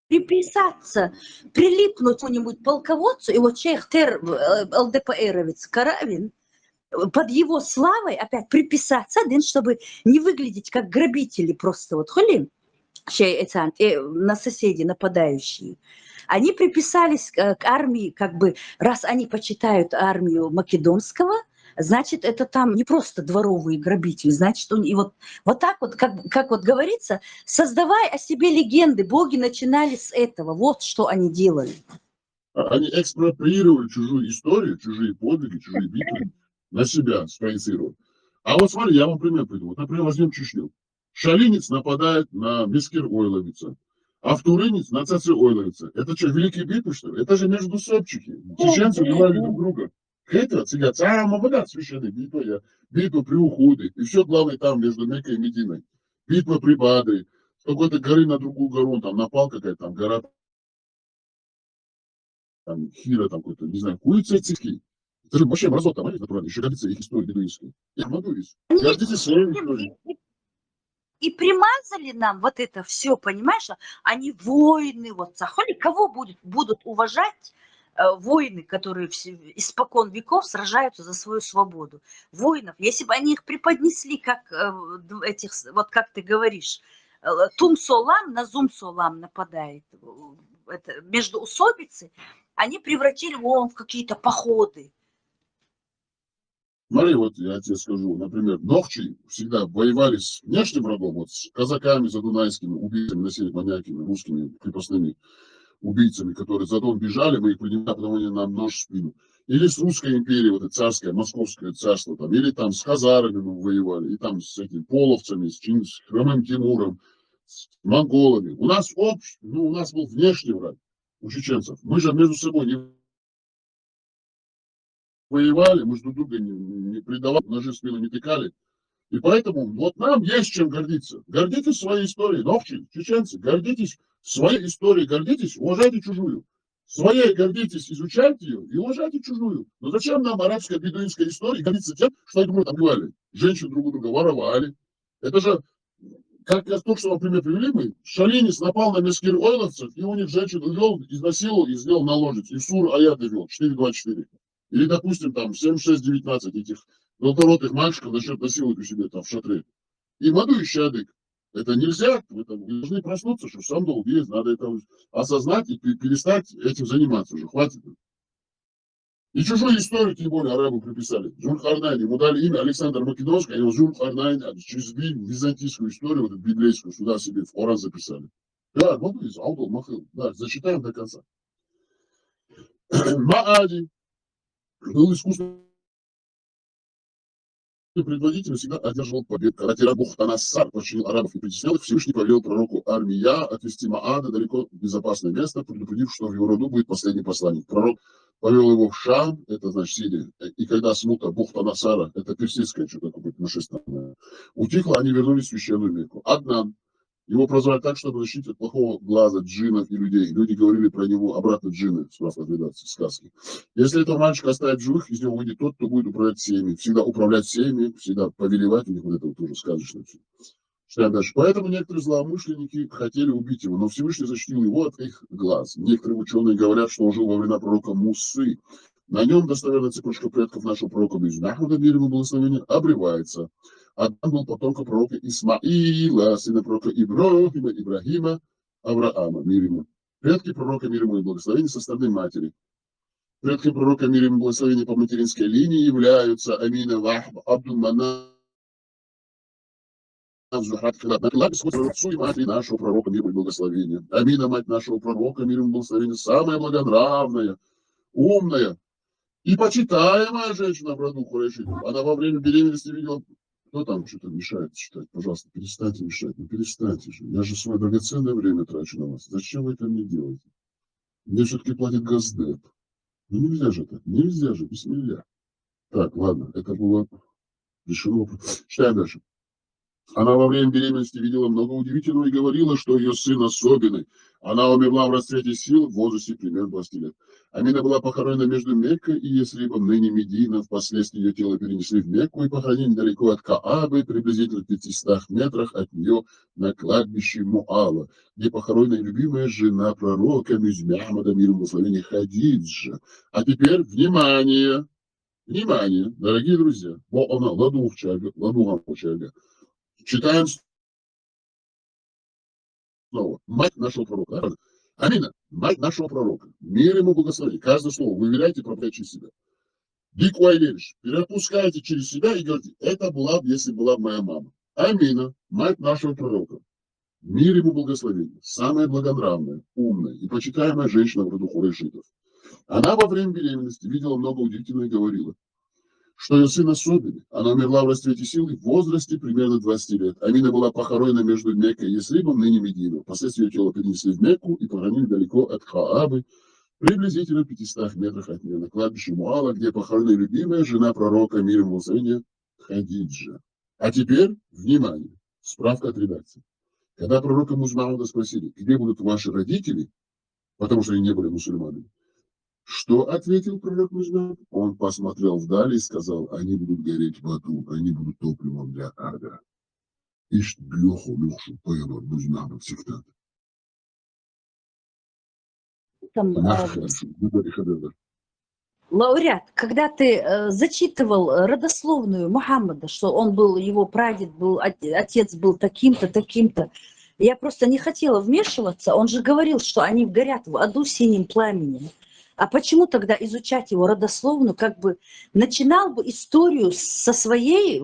приписаться, прилипнуть кому-нибудь полководцу, и вот шейх ЛДПРовец Каравин, под его славой опять приписаться, чтобы не выглядеть как грабители просто, вот хули, на соседей нападающие. Они приписались к армии, как бы, раз они почитают армию Македонского, значит, это там не просто дворовые грабители, значит, и вот так вот, как вот говорится, создавай о себе легенды, боги начинали с этого, вот что они делали. Они экспроприировали чужую историю, чужие подвиги, чужие битвы на себя спроецировали. А вот смотри, я вам пример приведу. Вот, например, возьмем Чечню. Шалинец нападает на Бескир Ойловица, а Втурынец на Цаце Ойловица. Это что, великие битвы, что ли? Это же междусобчики. Чеченцы убивали друг друга. Это цыгат, мамадат священная битва при Уходе. И все главное там, между Меккой и Мединой. Битва при Бадре. С какой-то горы на другую гору, там напал какая-то там гора, там Хира, там какой-то, не знаю, Куицецкий. Это же вообще мразот, там, натурально, еще годится их история бедуинская. Я могу весь. Гордитесь своей историей. И примазали нам вот это все, понимаешь? Они воины, вот захоли, кого будут уважать воины, которые испокон веков сражаются за свою свободу. Воинов, если бы они их преподнесли, как этих, вот как ты говоришь, Тум-Солам на Зум-Солам нападает, это, междоусобицы, они превратили в какие-то походы. Смотри, вот я тебе скажу, например, Нохчи всегда воевали с внешним врагом, вот с казаками задунайскими, убийцами, насильниками, русскими крепостными убийцами, которые за Дон бежали, мы их принимали, потому они нам нож в спину. Или с русской империей, вот это царское, московское царство, там, или там с хазарами мы воевали, и там с этими половцами, с Хромым Тимуром, с монголами. У нас у нас был внешний враг у чеченцев. Мы же между собой не воевали, мы же друг друга не предавали, ножи в спину не тыкали. И поэтому вот нам есть чем гордиться. Гордитесь своей историей. Нохчи, чеченцы, гордитесь своей историей, гордитесь, уважайте чужую. Своей гордитесь, изучайте ее и уважайте чужую. Но зачем нам арабская бедуинская история гордиться тем, что они друг убивали? Женщин друг друга воровали. Это же, как я только что вам пример привели, мы, Шалинец напал на Мескир Ойловцев, и у них женщин увел, изнасиловал и сделал наложниц. И сур аят довел, 4.24. Или, допустим, там 7-6-19 этих долгоротых мальчиков начнет насиловать у себя там в шатре. И маду и щадык. Это нельзя, вы должны проснуться, что сам долг есть, надо это осознать и перестать этим заниматься уже, хватит. И чужую историю, тем более, арабы приписали. Зуль-Харнайн, ему дали имя Александр Македонский, а его Зуль-Харнайн через византийскую историю, вот эту библейскую, сюда себе в Коран записали. Да, вот из Аудал Махил. Да, зачитаем до конца. Маади был искусственным предводитель всегда одерживал победу. Когда тиран Бухтанассар подчинил арабов и притеснял их, Всевышний повелел пророку Армия отвести Маада далеко в безопасное место, предупредив, что в его роду будет последний посланник. Пророк повел его в Шам, это значит Сирия, и когда смута Бухтанассара, это персидское что-то какое-то нашествие, утихло, они вернулись в священную Мекку. Аднан. Его прозвали так, чтобы защитить от плохого глаза джиннов и людей. Люди говорили про него обратно джинны, справа редакции, сказки. Если этого мальчика оставить живых, из него выйдет тот, кто будет управлять семьями. Всегда управлять семьями, всегда повелевать, у них вот это вот тоже сказочное все. Читаем дальше. Поэтому некоторые злоумышленники хотели убить его, но Всевышний защитил его от их глаз. Некоторые ученые говорят, что он жил во времена пророка Мусы. На нем достоверная цепочка предков нашего пророка Безнахуда, мир ему благословения, обрывается. Адам был потомком пророка Исмаила, сына пророка Ибрахима, Авраама, мир ему. Предки пророка, мир ему и благословения со стороны матери. Предки пророка, мир ему и благословения по материнской линии являются Амина, Вахб, Абдул-Манав, матери нашего пророка, мир ему и благословения. Амина, мать нашего пророка, мир ему и благословения, самая благонравная, умная и почитаемая женщина в роду Курайшитов. Она во время беременности видела... Кто там что-то мешает читать? Пожалуйста, перестаньте мешать. Ну перестаньте же. Я же свое драгоценное время трачу на вас. Зачем вы это мне делаете? Мне все-таки платит Газдеп. Ну нельзя же так. Нельзя же. Бисмилля. Так, ладно. Это было решено. Читаем дальше. Она во время беременности видела много удивительного и говорила, что ее сын особенный. Она умерла в расцвете сил в возрасте примерно 20 лет. Амина была похоронена между Меккой и Ясрибом, ныне Медина. Впоследствии ее тело перенесли в Мекку и похоронили недалеко от Каабы, приблизительно в 500 метрах от нее на кладбище Муала, где похоронена любимая жена пророка Мюзмяхмада, мир и благословение, Хадиджа. А теперь внимание! Внимание, дорогие друзья! Читаем снова. Мать нашего пророка. Амина, мать нашего пророка, мир ему благословение. Каждое слово выверяйте, проверяйте через себя. Дикуай веришь, перепускайте через себя и говорите, это была бы, если была бы моя мама. Амина, мать нашего пророка, мир ему благословение, самая благонравная, умная и почитаемая женщина в роду Хурайшитов. Она во время беременности видела много удивительного и говорила, что ее сын особенный. Она умерла в расцвете силы в возрасте примерно 20 лет. Амина была похоронена между Меккой и Ясрибом, ныне Мединой. Впоследствии ее тело перенесли в Мекку и похоронили далеко от Хаабы, приблизительно в 500 метрах от нее, на кладбище Муала, где похоронена любимая жена пророка, мир ему благословения, Хадиджа. А теперь, внимание, справка от редакции. Когда пророка Мухаммада спросили, где будут ваши родители, потому что они не были мусульманами, что ответил пророк Мухаммад? Он посмотрел вдаль и сказал, они будут гореть в аду, они будут топливом для ада. Ишь, бьеху, люхшу, поемор, Мухаммад всегда. Там, Нахер, лауреат, когда ты зачитывал родословную Мухаммада, что он был, его прадед был, отец был таким-то, таким-то, я просто не хотела вмешиваться. Он же говорил, что они горят в аду синим пламенем. А почему тогда изучать его родословную, как бы начинал бы историю со своей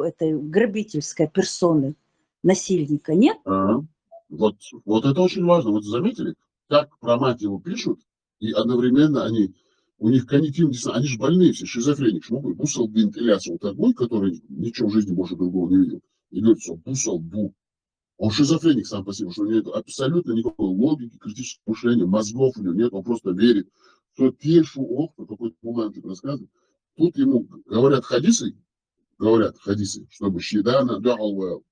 этой грабительской персоны, насильника, нет? Вот это очень важно. Вот заметили, как про мать его пишут, и одновременно у них когнитивный диссонанс, они же больные все, шизофреник. Бусал бин Ильяс, вот такой, который ничего в жизни больше другого не видел. И говорит, что бусал бу. Он шизофреник сам по себе, что у него нет абсолютно никакой логики, критического мышления, мозгов у него нет, он просто верит, что тешу охту, какой-то муланчик рассказывает. Тут ему говорят хадисы, чтобы щидана дуалвал.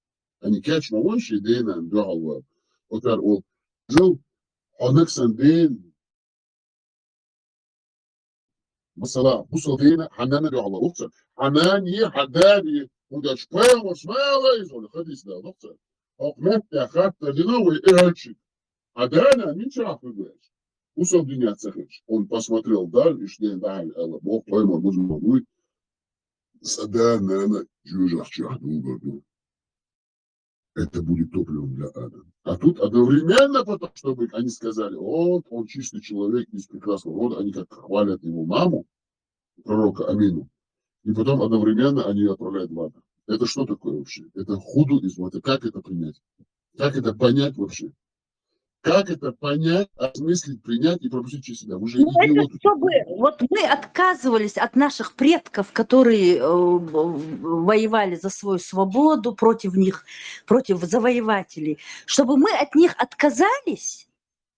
Они catch my щидана дуалвал. Вот он жил, он эксанден, مثلا بوصل هنا حنان على نقطة حناني حداني وده شوية وشوية يزول خديس ده نقطة أقمت حتى لنوي إيرشي حدانا مين شاف إيش وصل دنيا تسخش он посмотрел вдаль и что даль Allah Бог поймал будем говорить садана она чужих чахну это будет топливом для ада. А тут одновременно потом, чтобы они сказали, вот он чистый человек из прекрасного рода, они как хвалят его маму, пророка Амину, и потом одновременно они отправляют в ад. Это что такое вообще? Это худу из вода. Как это принять? Как это понять вообще? Как это понять, осмыслить, принять и пропустить через себя? Вы же идиоты. Чтобы вот мы отказывались от наших предков, которые воевали за свою свободу против них, против завоевателей, чтобы мы от них отказались,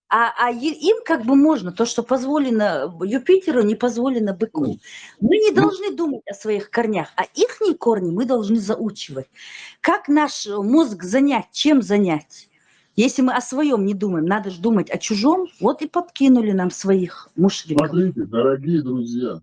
а им как бы можно, то, что позволено Юпитеру, не позволено быку. Мы не должны думать о своих корнях, а ихние корни мы должны заучивать. Как наш мозг занять, чем занять? Если мы о своем не думаем, надо же думать о чужом, вот и подкинули нам своих мушриков. Смотрите, дорогие друзья,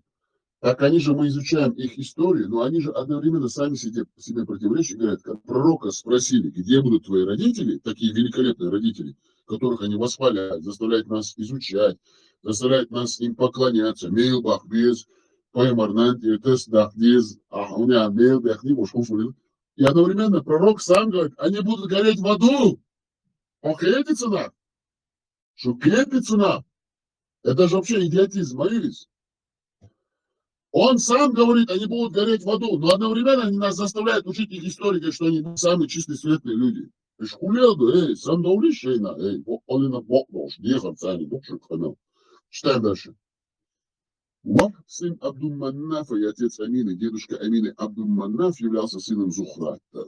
так мы изучаем их историю, но они же одновременно сами себе противоречат, говорят, как пророка спросили, где будут твои родители, такие великолепные родители, которых они восхваляют, заставляют нас изучать, заставляют нас им поклоняться. Мейлбах без, Паймарнант, Тестах без, у меня Мейлбах не может. И одновременно пророк сам говорит, они будут гореть в аду. Океется нам. Шукепится нам. Это же вообще идиотизм, молились. Он сам говорит, они будут гореть в аду, но одновременно они нас заставляют учить их историки, что они самые чистые, светлые люди. Сам доулищейна, он на бок нож, ехал, царь, читаем дальше. Вах, сын Абдул-Маннафа и отец Амины, дедушка Амины Абдул-Маннаф являлся сыном Зухрата.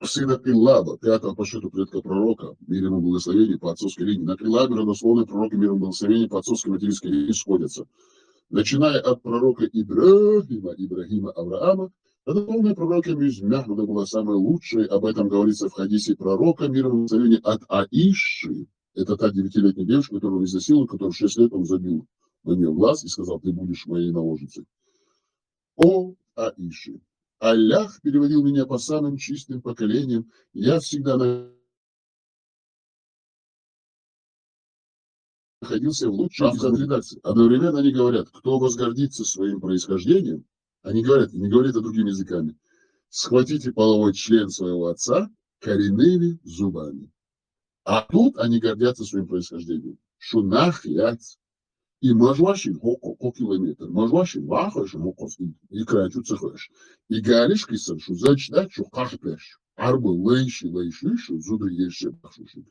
Сына Пиллаба, пятого по счету предка пророка, мир ему благословение по отцовской линии. На Пиллабе родословные пророки мир ему благословение по отцовской материнской линии сходятся. Начиная от пророка Ибрахима Авраама, родословные пророки Мухаммада была самая лучшая. Об этом говорится в хадисе пророка мир ему благословение от Аиши. Это та 9-летняя девушка, которую он изнасиловал, которую в 6 лет он забил на нее глаз и сказал, ты будешь моей наложницей. О Аиши. Аллах переводил меня по самым чистым поколениям. Я всегда находился в лучшей редакции. Одновременно они говорят, кто возгордится своим происхождением, они говорят, не говорят это другими языками, схватите половой член своего отца коренными зубами. А тут они гордятся своим происхождением. Что нахрен и мажвашин хоко километр, мажвашин вахаш моков и крачу цехаш. И галиш кисан, что зачдать, что кашпеш. Арбы лейши, что зудры еши бахшушит.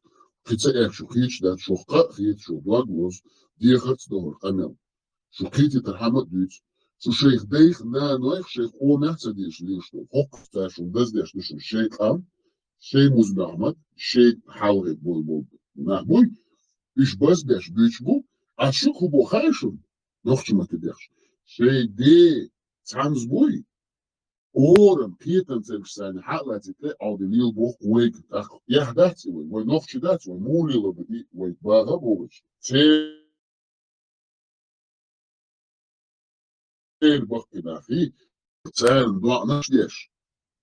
Хица экшу хич дат шохка хит шо благоз дехарц дор хамел. Что хити тархамат дюц. Что шейх дейх на ноих шейх омяца деш лишно. Хок сташу даздеш лишно шейх ам. Шей муздамат, шей халгет бол. Нахбой. Иш баздеш бючбу. А что хубо хайшун? Нохчима кидеш. Шей де цамзбой. Орам питан цемшсан халатите ауделил бог уйк. Так яхдати вы нохчи дати вы мулило бы вы бага богоч. Цель бахтинахи. Цель наш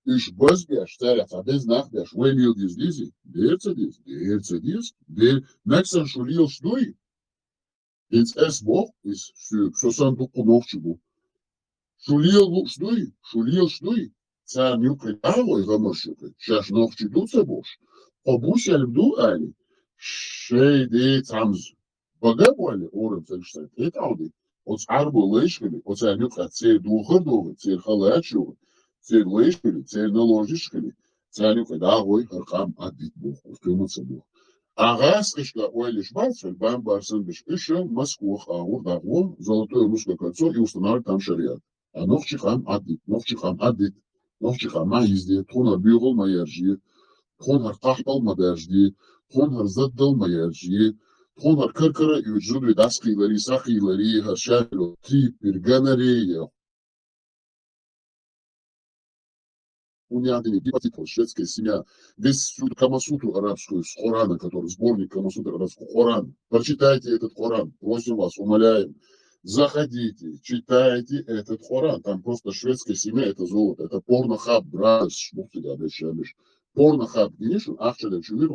Иш баздеш, цель без нахдеш. Вы мил дизи. Дерца диз. Дер наксан шулил шдуй. Ins es Woch ist für Sanduku Nochchibu. Шулил штуй. Цар нюкай алой гамашука. Шаш Nochchidu цебош. Обусь альбду али. Шей де цамз. Багабуали орем цельштайт. Это ауди. От арбу лейшкали. От цар нюка цер духардовы. Цер халачу. Цер лейшкали. Цер наложишкали. Цар нюка дагой харкам адит бог. Устыматься бог. Агас кишка ойлиш бацель, бам барсан биш еще Москву аур дагон, золотое русское кольцо и устанавливать там шариат. А нохчихам адит. Нохчихам маизде, тхонар бюгл маяржи, тхонар кахпал мадажди, тхонар заддал маяржи, тхонар кыркара и уджули даскилари, сахилари, хашалю, три перганарея. Униадами гипотипа, шведская семья, весь всю Камасутру арабскую с Корана, который сборник Камасутры арабского Коран. Прочитайте этот Коран, просим вас, умоляем. Заходите, читайте этот Коран. Там просто шведская семья, это золото, это порнохаб, брат, порнохаб, генишен, ахчаден, чумир,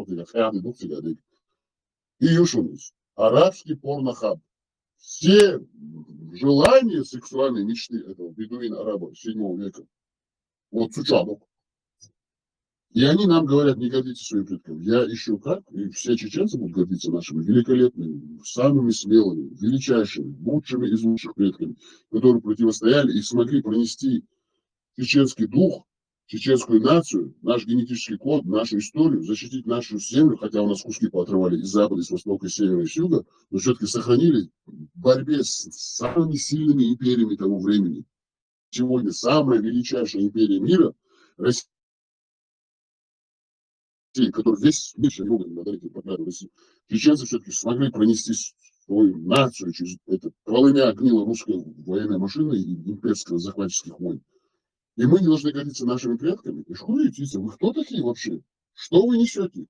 и юшунус. Арабский порнохаб. Все желания сексуальные мечты этого бедуина араба 7 века. Вот сучанок. И они нам говорят, не гордитесь своим предком. Я ищу как, и все чеченцы будут гордиться нашими великолепными, самыми смелыми, величайшими, лучшими из лучших предками, которые противостояли и смогли пронести чеченский дух, чеченскую нацию, наш генетический код, нашу историю, защитить нашу землю, хотя у нас куски поотрывали из запада, из востока, из севера, из юга, но все-таки сохранили в борьбе с самыми сильными империями того времени. Сегодня самая величайшая империя мира, Россия, которая весь мир России, чеченцы все-таки смогли пронести свою нацию через это полымя гнила русской военной машины и имперских захватческих войн. И мы не должны гордиться нашими предками. И шкуете, вы кто такие вообще? Что вы несете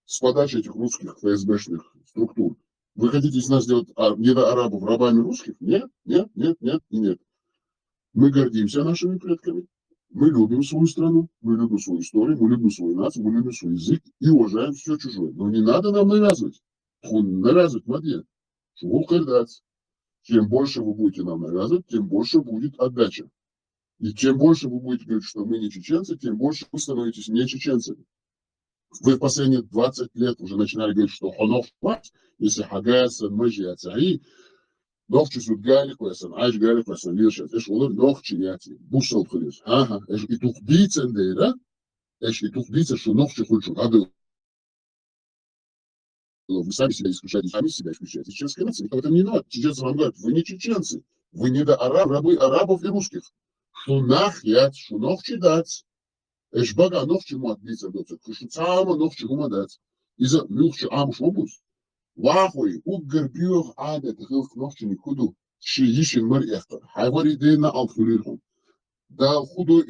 с подачи этих русских ФСБшных структур? Вы хотите из нас сделать недоарабов рабами русских? Нет. Мы гордимся нашими предками, мы любим свою страну, мы любим свою историю, мы любим свою нацию, мы любим свой язык и уважаем все чужое. Но не надо нам навязывать. Навязывать воде. Чем больше вы будете нам навязывать, тем больше будет отдача. И чем больше вы будете говорить, что мы не чеченцы, тем больше вы становитесь не чеченцами. Вы в последние 20 лет уже начинали говорить, что хонов хват, если хагасан, мэжи, ацаи, Нохчи суд гали коясан, аж гали коясан, лишат, эш олар нохчи яти, бусал хулис. Ага, эш и тух бицен дейра, что нохчи хульчу, аду. Вы сами себя исключаете. Чеченская нация, никто в этом не виноват. Чеченцы вам говорят, вы не чеченцы, вы не до рабы арабов и русских. Что нахят, что нохчи дать. Эш бага нохчи муат бицен доцет, что цама нохчи гумадать. Из-за нохчи амуш обуз. Вахой, уггербюх аде, тахилх нохчи никуду, шиишин мар эхтар. Хайвари дейна алхулирхум. Да худу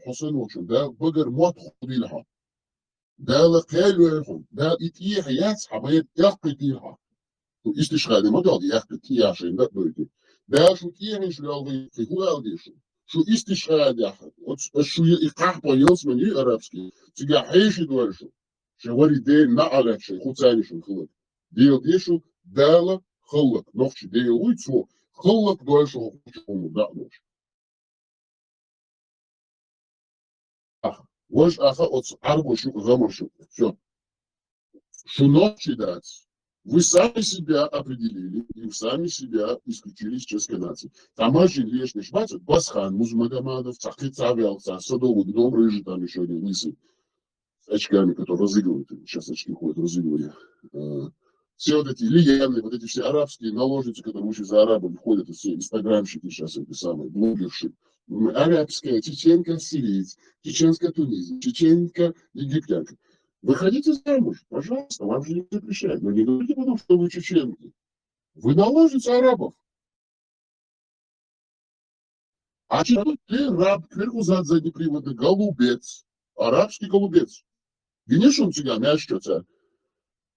хосен очун, да багер муат худилха. Да лакелуэрхум, да итие хаяц, хабает яхпетиха. То истишхаде мадал, яхпетияшин, да дойти. Да шутиехин шлялвы, фигуалдишу. Шу истишхаде яхат. Вот шу иках поелс мани арабский. Тига хейши дуэршу. Шавари дейна алякши, хуцанишун хылык. Дел дешу дала хыллак. Нохчи дел уйцу, хыллак дальше хучому да нож. Аха. Вож аха от арбошу гамаршу. Все. Шуновчий дать. Вы сами себя определили, и сами себя исключили из чешской нации. Тамажин лишний шматер, Басхан, Музмагомадов, Цахтицавел, Садовый гном, рыжий там еще один, лысый, с очками, который разыгрывает, сейчас очки ходят, разыгрывая. Все вот эти лиены, вот эти все арабские наложницы, которые учат за арабами, ходят, все инстаграмщики сейчас, эти самые блогерши. Арабская, чеченка, сириец, чеченская тунизия, чеченка, египтянка. Выходите замуж, пожалуйста, вам же не запрещают. Но не говорите потом, что вы чеченки. Вы наложницы арабов. А что ты раб, кверхузад заднеприводный, голубец, арабский голубец. Видишь, он тебя мяшчется.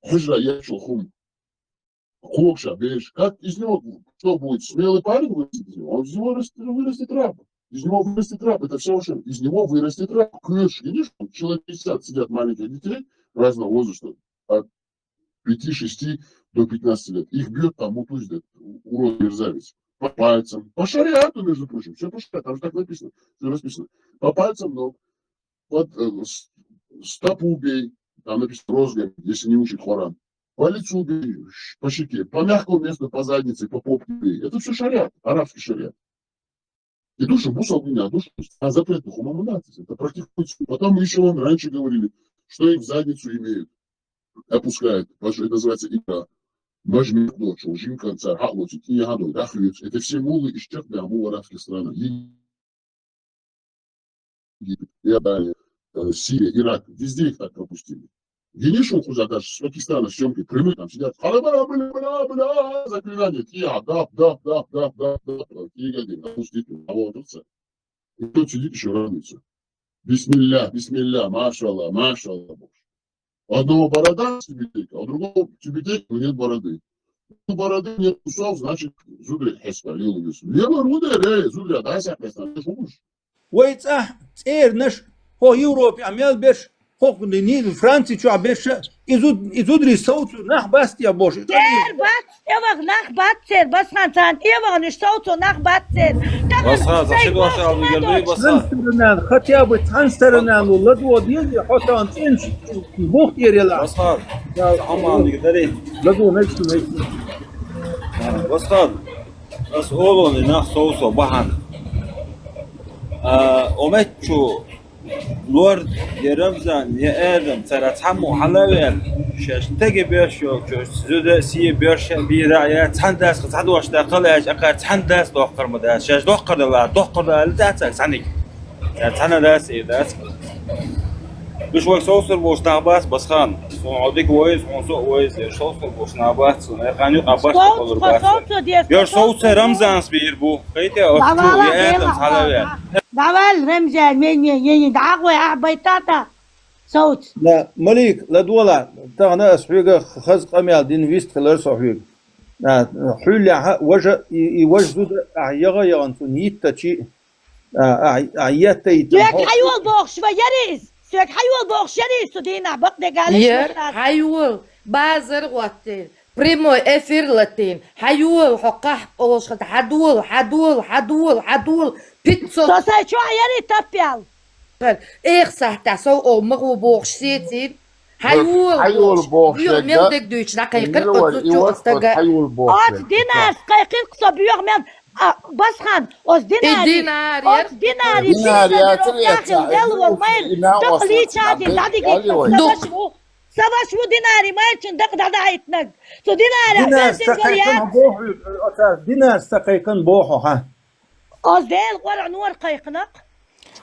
Хожа, я хум. Кокша, бежь. Как из него, что будет, смелый парень вырастет из него? Он из него вырастет раб. Из него вырастет раб, это все очень. Из него вырастет раб. Клеш, видишь, человек 50 сидят маленьких детей разного возраста, от 5-6 до 15 лет. Их бьет там мутуздят, урод мерзавец. По пальцам, по шариату, между прочим, все по шариату, там же так написано, все расписано. По пальцам ног, под стопу бей, там написано розгами, если не учит Коран. По лицу бей, по щеке, по мягкому месту, по заднице, по попке бей. Это все шариат, арабский шариат. И душу бусал меня, душу а запретных умомонаций. Это практикуется. Потом мы еще вам раньше говорили, что их в задницу имеют. Опускают. Это называется икра. Мажмик ночь, ужим конца, хатлочит, и ягодой, дахлюц. Это все мулы из Чехии, амул арабских стран. Египет, Иордания, Сирия, Ирак. Везде их так пропустили. Генишел куда даже с Пакистана съемки прямые там сидят. Заклинание. Тия, дап. Тия, опустить, наводится. И тот сидит еще радуется. Бисмилля, машалла. У одного борода тюбетейка, а у другого тюбетейка, но нет бороды. У бороды нет усов, значит, зудря хеспалил. Лево руде, зудря, да, сяпеста, ты шумуш. ويتصح تير نش هو يوروبي عمال بيش خوك نيل فرنسي شو عبيش يزودري صوت نح بس يا بوش تير بس يوغ نح باتسر بس خانتان يوغ نش صوت نح باتسر بس خلاص عشان واش عم يقلبي بس تنسترنان ختيابي تنسترنان ولد وديزي حتى انتين بوخ يلا بس خلاص هم عم يقدري لدو نكسو بس خلاص بس اولون نح صوصو بحن اومتشو لورد يرمزان يا ادم ترى تحمو حلاويل شاش تجي بيشو زود سي بيرش بيرايا تحندس تحدوش داخلش اكا تحندس دوقر مداس شاش دوقر لا دوقر لتاتك سنيك تحنا داس داس مش وقت صوصر بوش ناباس بس خان عوديك ويز ونسوق ويز صوصر بوش ناباس ونقانيو قباش تقول باس يور صوصر رمزانس بيربو قيتي او يا ادم حلاويل دعوال رمزة من دعوة عبيتاتا صوت لا مليك لا دولا تغنى اسحيق خزق اميال دين فيست خلال صحيق حول وجه يوجد اعيغا يغنتون يتشي اعيات سوك حيوال بوخش ويريز سوك حيوال بوخش يريز سودينا بقدي قالش ير حيوال بازر واتين بريمو افير لاتين حيوال حقح اوش حدول بيتزا سوساي شو يري تابيال ايغ ساعتا سو او مغو بوخش سيتين حيوال بوخش يوم دك دويتش دقيقة قصو استقا حيوال بوخش دينار قيقين قصبيوغ من بس خان اوز ديناري ديناري داخل دل والميل تقلي شادي لادي سواشمو ديناري ما يلشن دق دعيتنق سو دينار استقيقن بوحو ها اوز ديل قرع نور قيقنق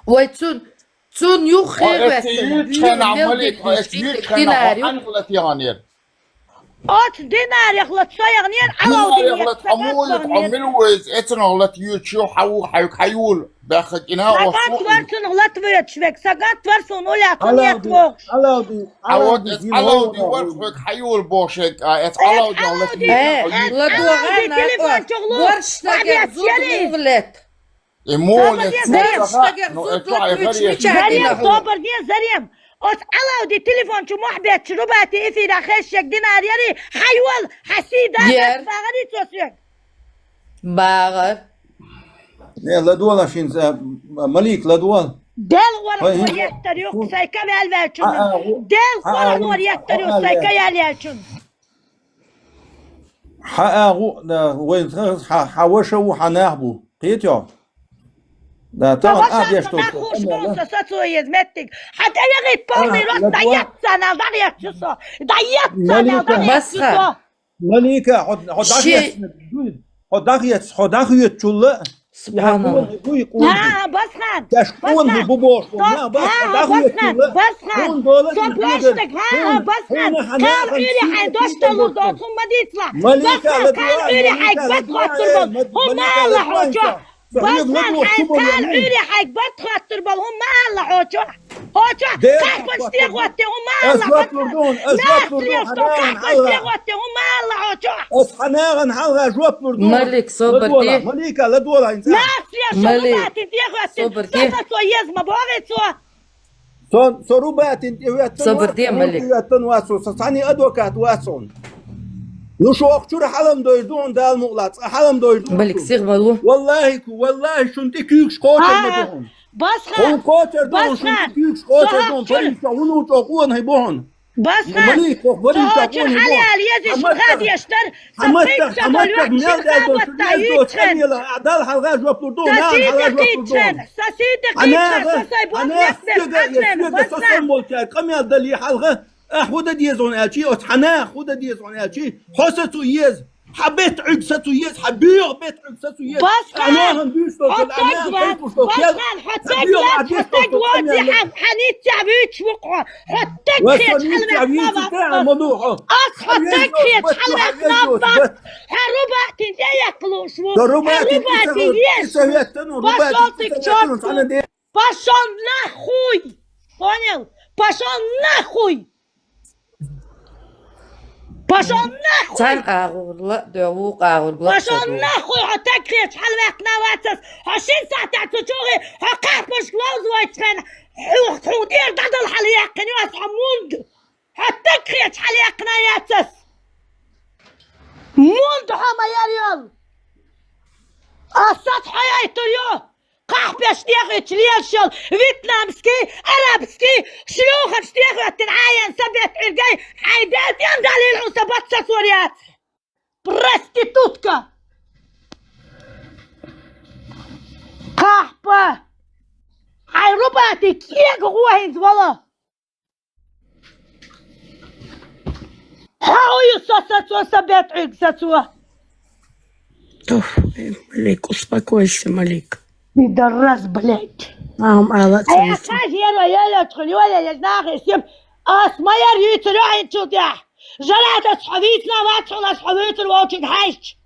ويتسون تسون يخير كان عمليك كان عنقلت يغنير اوت دينار يغلط شو يغنير دينار يغلط حمول عمل ويز اتن غلط يوتشو حيول باخد إنها ساقات ورسون غلط ويتشوك ساقات ورسون ولا كنيتو علاودي ورخك حيول بوشك علاودي غلط تليفون شغلو ورشتاق زود مغلط مولت زريم صوبر دي زريم اوت علاودي تليفون شو محبت شرباتي افي راخشك دينار يري حيول حسيدة باغري توسيك باغر لدول شين مليك لدول Del ora Hayır. oriyetler yok sayka velvelçün. Ha, Del ha, ora ha, oriyetler yok ha, sayka ha. yelelçün. حقاقو دا وين حوشه وحناهبو قيتيو دا طبعا Savaş aslında hoş olsa satıyor hizmettik. Hatta yağıt parmi rost dayat sana dayatçısı. Dayat sana dayatçısı. مليكة حداخيت شو سبحان الله Ha baskan. تشكون ببوش لا بس حداخيت baskan. Soplaştık ha baskan. Kal öyle hay dostluğu dostum maditla. Baskan kal öyle hay batırtır bol. Hum Allah hoca. Baskan kal öyle hay batırtır bol. Hum Allah hoca. Hoca kahpın stiyakvatte hum Allah. Nasıl kahpın stiyakvatte hum Allah hoca. أصحناغن حلغة جواب لردون ملك صبر دي مليكة لا دولا إنسان Nasıl yaşamak stiyakvatte. Sana soyez mi bağır so. صروبات صبر دي ملك واسو صاني أدوكات واسون لو شو أخشور حلم دويدون دال مغلط حلم دويدون ملك سيغ مالو والله شنتي كيكش كوتر مدون Baskan. هو كوتر دون Baskan. شنتي كيكش كوتر دون Sohak فريش ونو تقون هيبون Baskan. مليك فريش Sohacın تقون halal yazı şu kadyaşlar. حمدتك ميل دو تريد تخيل أعدال حلقة جواب لردون Saside kıyçen. Saside kıyçen. Sasay bu nefes. Baskan. كم يدلي حلقة خودة ديزون ألشي أتحنا خودة ديزون ألشي حسة يز حبيت عكسة يز حبيغ بيت عكسة يز Baskan. أنا هم بيشتغل أنا هم بيشتغل Baskan. حتى وادي حنيت تعبيت وقع. حتى كيت حلمك نبض. حتى كيت حلمك نبض. حربات انت يقلوش. حربات يز. Пошёл Пошел нахуй. Понял? Пошел нахуй. Пошел нахуй. تان آغور لا دووق آغور لا Пошел нахуй. حتكريت حلمك نواتس. حشين ساعة تشوغي. حقاقش لوز ويتفن. حودير ضد الحليق. نواس حموند. حتكريت حليق نياتس. موند حما يريال. السطح يتريو. قحبش ديغت ليشل فيتنامسكي عربسكي شلوخ ديغت عاين سبت ارجاي حيدات يندالي العصابات سوريات برستيتوتكا قحبة هاي رباتي كيك غوهنز والله هاو يساساتوا سبت ارجاي Малик, успокойся, Малик. بيدرس بلاد الله هي حاجة يا يدخل ولا يزناخ يسيب ما يريد تروح تشوتيح جلات صحبيتنا ما تخلص صحبيت الواجد هايش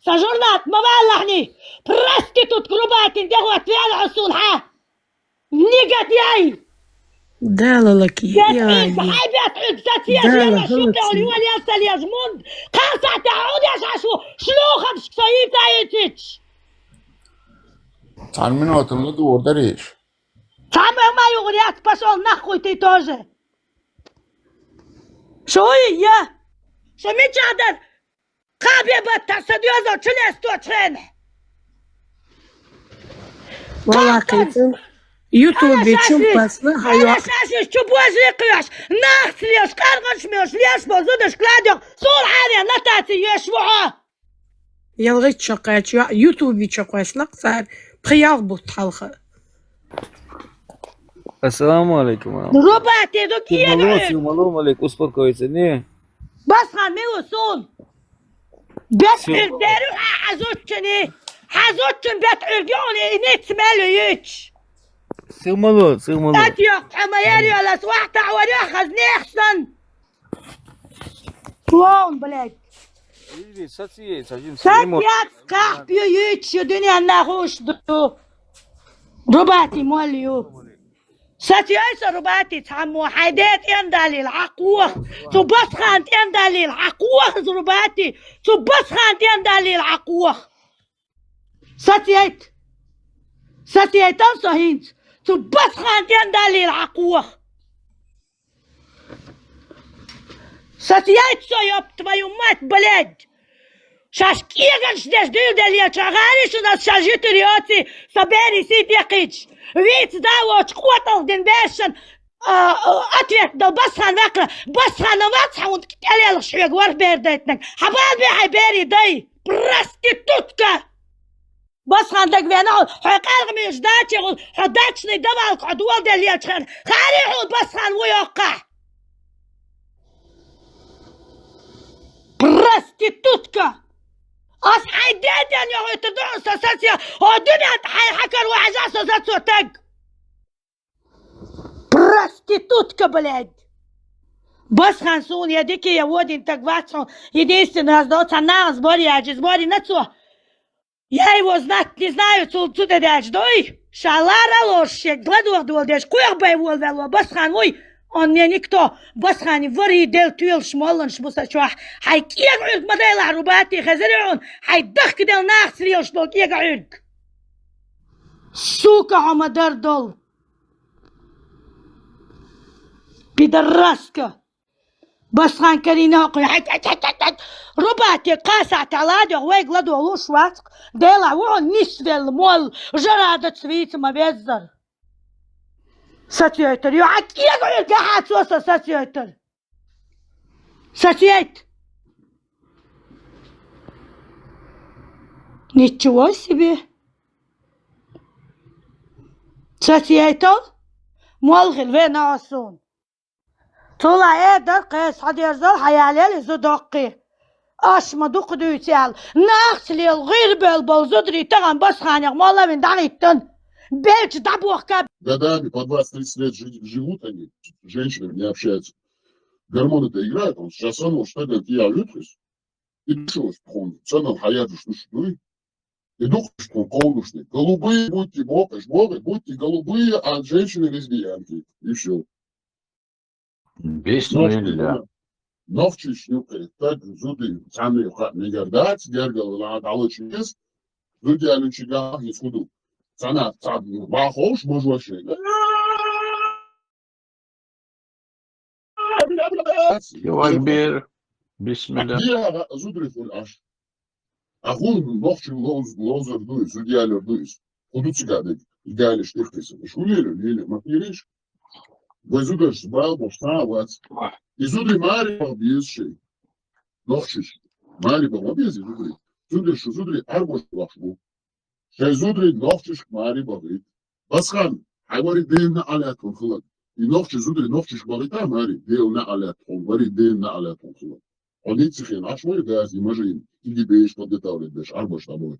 سجرنات ما بلحني برستي تتقربات اندهوت فيها العصول ها نيجت ياي دالة لك يا بيتعيد بحي بيتعيد ساتيا زيلا شوكا وليوال يسال يزمون قاسع تعود يشعشو شلوخة بشكسايب تايتش تعال من وقت اللي دور ده ليش تعمل ما يغريات بشر نخوي تيتوجه شو هي شو مي جادر قابي بطا سديوزو چلستو ترين والله كيتن يوتيوب چون پسنا أنا هيا شاشش شو بوزي قياش ناخت ليش قرغش ميوش ليش بوزودش كلاديو صور عالية نتاتي يشوعه يلغي تشقيت يوتيوب تشقيت نقصر خيار بوت حلقة السلام عليكم. رباتي دو كيه دعين Малом Малик, успокойся, не? بس خان ميوصون بيت عردارو حزوتشني حزوتشن بيت عردوني نيت مالو يتش Сырмало. أتيق حماياري ولا سواح تعوري أخذني أحسن وون بلاك ساتيات قاح بيو يتش دنيا ناخوش دو رباتي موليو ساتيايس رباتي تحمو حيدات يندالي العقوة تبص خانت يندالي العقوة رباتي تبص خانت يندالي العقوة ساتيات صهينت تبص خانت يندالي العقوة ساتيات سيوبت ما يمات بلاد Šaš kiegan šteš dildelija čagariš u nas šažiturioci saberi sit jakić. Vic davo očkuotal den bešan atvet dal bashan vakla bashan vatsa und kelel šveg war berdetnek. Habal bi haberi dai prostitutka. bashan dag vena حقارق من جدات يقول حداتشني دبالك عدوال دليا تخير خاريحو bashan ويوقع. prostitutka. As حيدادن يا تدعو ساساسيا ودنيا حي حكر وعجا ساساسو تاج. Prostitutka, блядь. Bashan sun je diki je vodim tak vačno jedinstveno razdoca na zbori jađe zbori na co. Ja evo znat ne znaju cude dađ doj. Šalara loše gledu ovdje oldeš kojeg baj volvelo Bashan voj. On je nikto Bashan vori del tuil šmolon šmusa čuah. Haj kijeg urg madela rubati khazirun. Haj dak del naxril šdol kijeg urg. Сука оmadar dol. بدراسكه بس خان كرينا رباتي قاسع تلاده ويق لدو لوش واتق ديلا وعن نسفل مول جرادة سويت ما بيزر ساتيوتر يوعك يقعد قاعد سوسة ساتيوتر ساتيوت نيتشو سبي ساتيوتر مولغل وين عصون طلع ايدر قيس حد يرزل حيالي زو دقي اش ما دوق دويتيال ناخلي الغير بالبوزدري تغن بس خانيق مولا من داريتن بلج дабух каб. Годами по 20-30 лет живут они, с женщинами не общаются. Гормоны-то играют, он сейчас он что говорит, я люблюсь. И что, он цену хаяджу, что что и дух, что колдушный. Голубые будьте, будьте голубые, а женщины лесбиянки. И все. Бисмилля. Новчи шнюкает, так зуды, цаны не гордать, гергал на долочниц, зуди алючига не схуду. Цана, бахош, можешь. Ювальбир. Бисмилля. Я зудры фуляш. Ахун новчи лозер дуис, зуди алюр дуис. Худу цигадек, идеально штыркайся. Шулили, мапириш. Везудаш сбал, вставать. Изудри мари побьезший. Нохчиш. Мари побьезший, изудри. Зудри арбош лахшбу. Шезудри нохчиш мари побьезший. Басхан, хайвари дейна алятон хылад. И нохчиш зудри нохчиш багита мари дейна алятон. Вари дейна алятон хылад. Он ицихен ашмой гази мажин. Иди бейш подготавлять беш. Арбош тобой.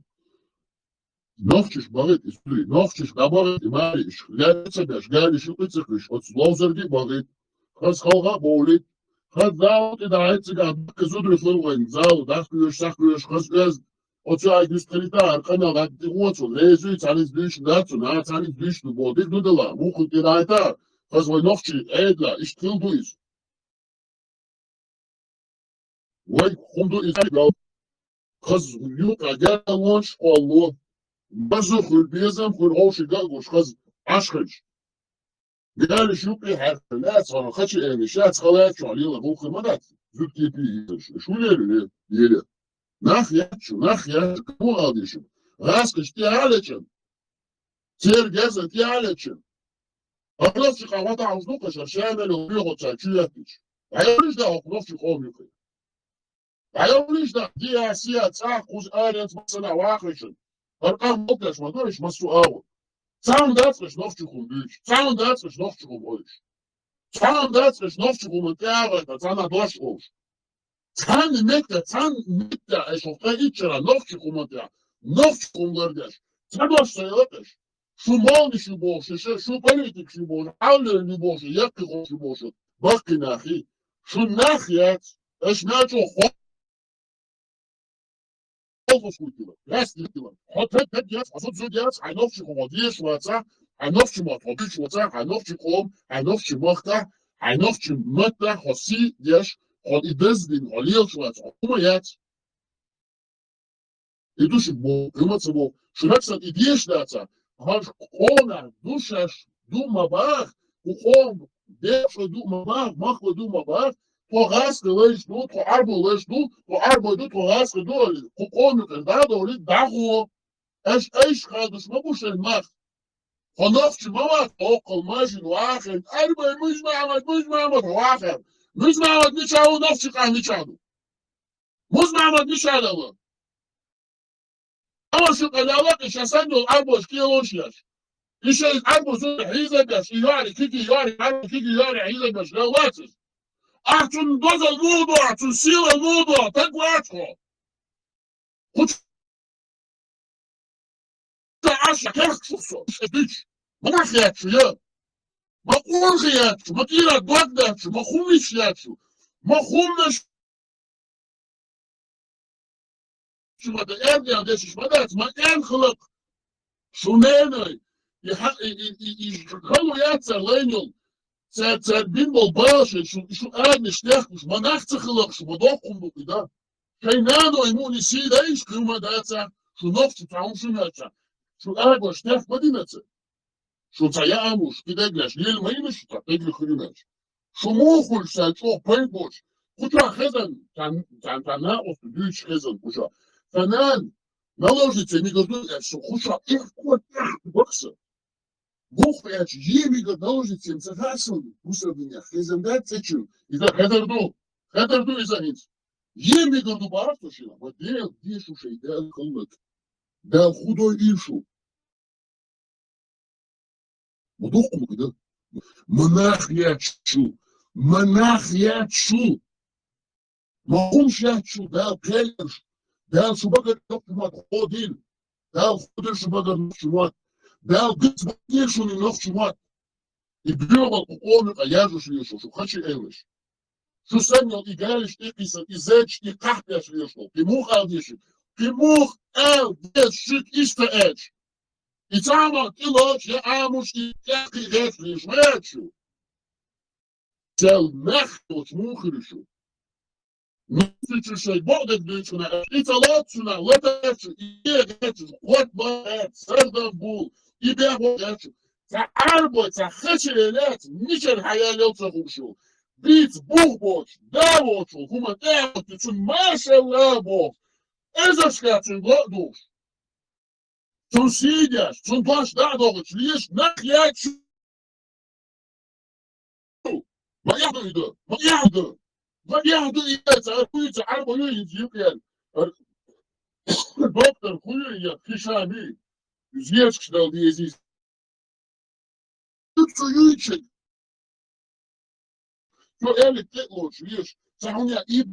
Новчиш багит, изудри. Новчиш габагит и мари. Шляется беш. Гали шипыцихыш. От слозерги багит. Хаз халга болит. Хаз зал и дайцыга. Кызудри фылгайн. Зал, дахкуеш, сахкуеш, хаз газ. Оцай гюстрита, аркана, вакти хоцу. Лезуй, цализ блиш дацу. На цализ блиш ду бодик дудала. Муху ти дайта. Хаз вой новчи, эдла, иш тылдуис. Вой хумду изгал. Хаз юка, гяла лонш, колло. Базу хульбезам, хульхоши гагуш, хаз ашхыч. قال شو في حفلات صار خش مشات خلات شو عليه ابو خدمات زود كيبي شو ليه ليه ناخيا مو غادي شو راسك تي علشان سير جازا تي علشان خلاص قواطع عوزوك شامل وبيغو تشاتش عيونيش ده خلاص قومي عيونيش ده دي اسيا تاخذ الات مثلا واخشن ارقام مقدش ما دورش مسؤول Sam datsrish novchukun büyük. Sam datsrish novchukun oyuş. Sam datsrish novchukun teavata sana doş olmuş. Sam mekta eşofta içera novchukun te. Novchukun derdiş. Sen doş sayılır. Şu mal işi boş, şu politik işi boş, havlerini boş, yakı boş. Bakın ahi. Şu nahiyat eşnaço Растила. Хотят поднять, а тут зудят, а новчи холодишь, шваца, а новчи мотович, шваца, а новчи хом, а новчи мохта, а новчи мата, хоси, деш, ход и бездин, холил, шваца, умаят. И души бо, иматься бо, шрексат и деш даться, хаш хона, душаш, дума бах, ухом, деш дума бах, махва дума бах, تو غسق ليش دو تو عربو ليش دو تو عربو دو تو غسق دو قوم قردا دولي دغو ايش خادش ما بوش المخ خنفش ما توقع ماجن واخد اربع مش معمد واخد مش معمد نشاو نفسي قاعد نشاو مش معمد نشاو اما شو قلاوك ايش اسنو الاربع كيلوش ياش ايش الاربع زو حيزه باش ياري كيكي ياري عربو كيكي ياري حيزه باش لا واتس اعطون دوز الموضوع اعطون سيل الموضوع تقواتكم خد عشا كيف تشوفوا مش ما خياتشو يا ما قول خياتشو ما كيرا دوغداتشو ما خمش ياتشو ما خمش شو بدا ارجع داش ما دات ما كان خلق شو ناني يخلوا ياتسر لينيل تسار بين بالباشا شو قاعد نشتاق مش ما نخلق شو بدوقهم بكده كينانو يموني سيد ايش كيما داتسا شو نفس تعاون شو ناتسا شو قاعد واشتاق مدينتسا شو تياموش كده جلاش ليل ما يمشي تقيد الخريناش شو موخل سالتو بينبوش كتلا خزن كان ناقص دوش خزن كشا فنان наложница mi говорит, что хуша их кот бокса. Бог яч еми го наложница им загасил, усал меня хезен дат сечу. И за хедерду иза ниц. Еми го ду барто шила, вот дел шушей дел кылмык. Дел худой ишу. Мудух кумык да. Монах ячу. Махумш ячу, дел келерш. Дал шубагар нохчумат ходил. Дал ходил шубагар нохчумат. Дал гыцбакир шуни нохчумат. И бьёвал уколнук, а я же шлюшу, шу хачи элыш. Шу сэмнил и галиш и писан, и зэч, и кахпя шлюшу. И мух алдиши. И мух эл, дес, шик, иста эч. И цама, и лоч, я амуш, и яки эч, лиш мэчу. Цел нахточ мухришу. Ничего, Бог дышит, и целаться, летать, и ехать, вот бывает, сразу был, и бегать, за арбой, за хачерелет, ничего хаялился хушил, бить бухбоч, давочу, хуматео, ты чун маша лабов, эзошка чун гладуш, чун сидяш, чун баш дадовыч, лишь нахьячу, моя Варианты яйца, арбуются, арбуют, юкель. Доктор хуя, хишами. Звечки дал здесь. Тут что юичек. Что элит тет лучше, видишь. Сахуня и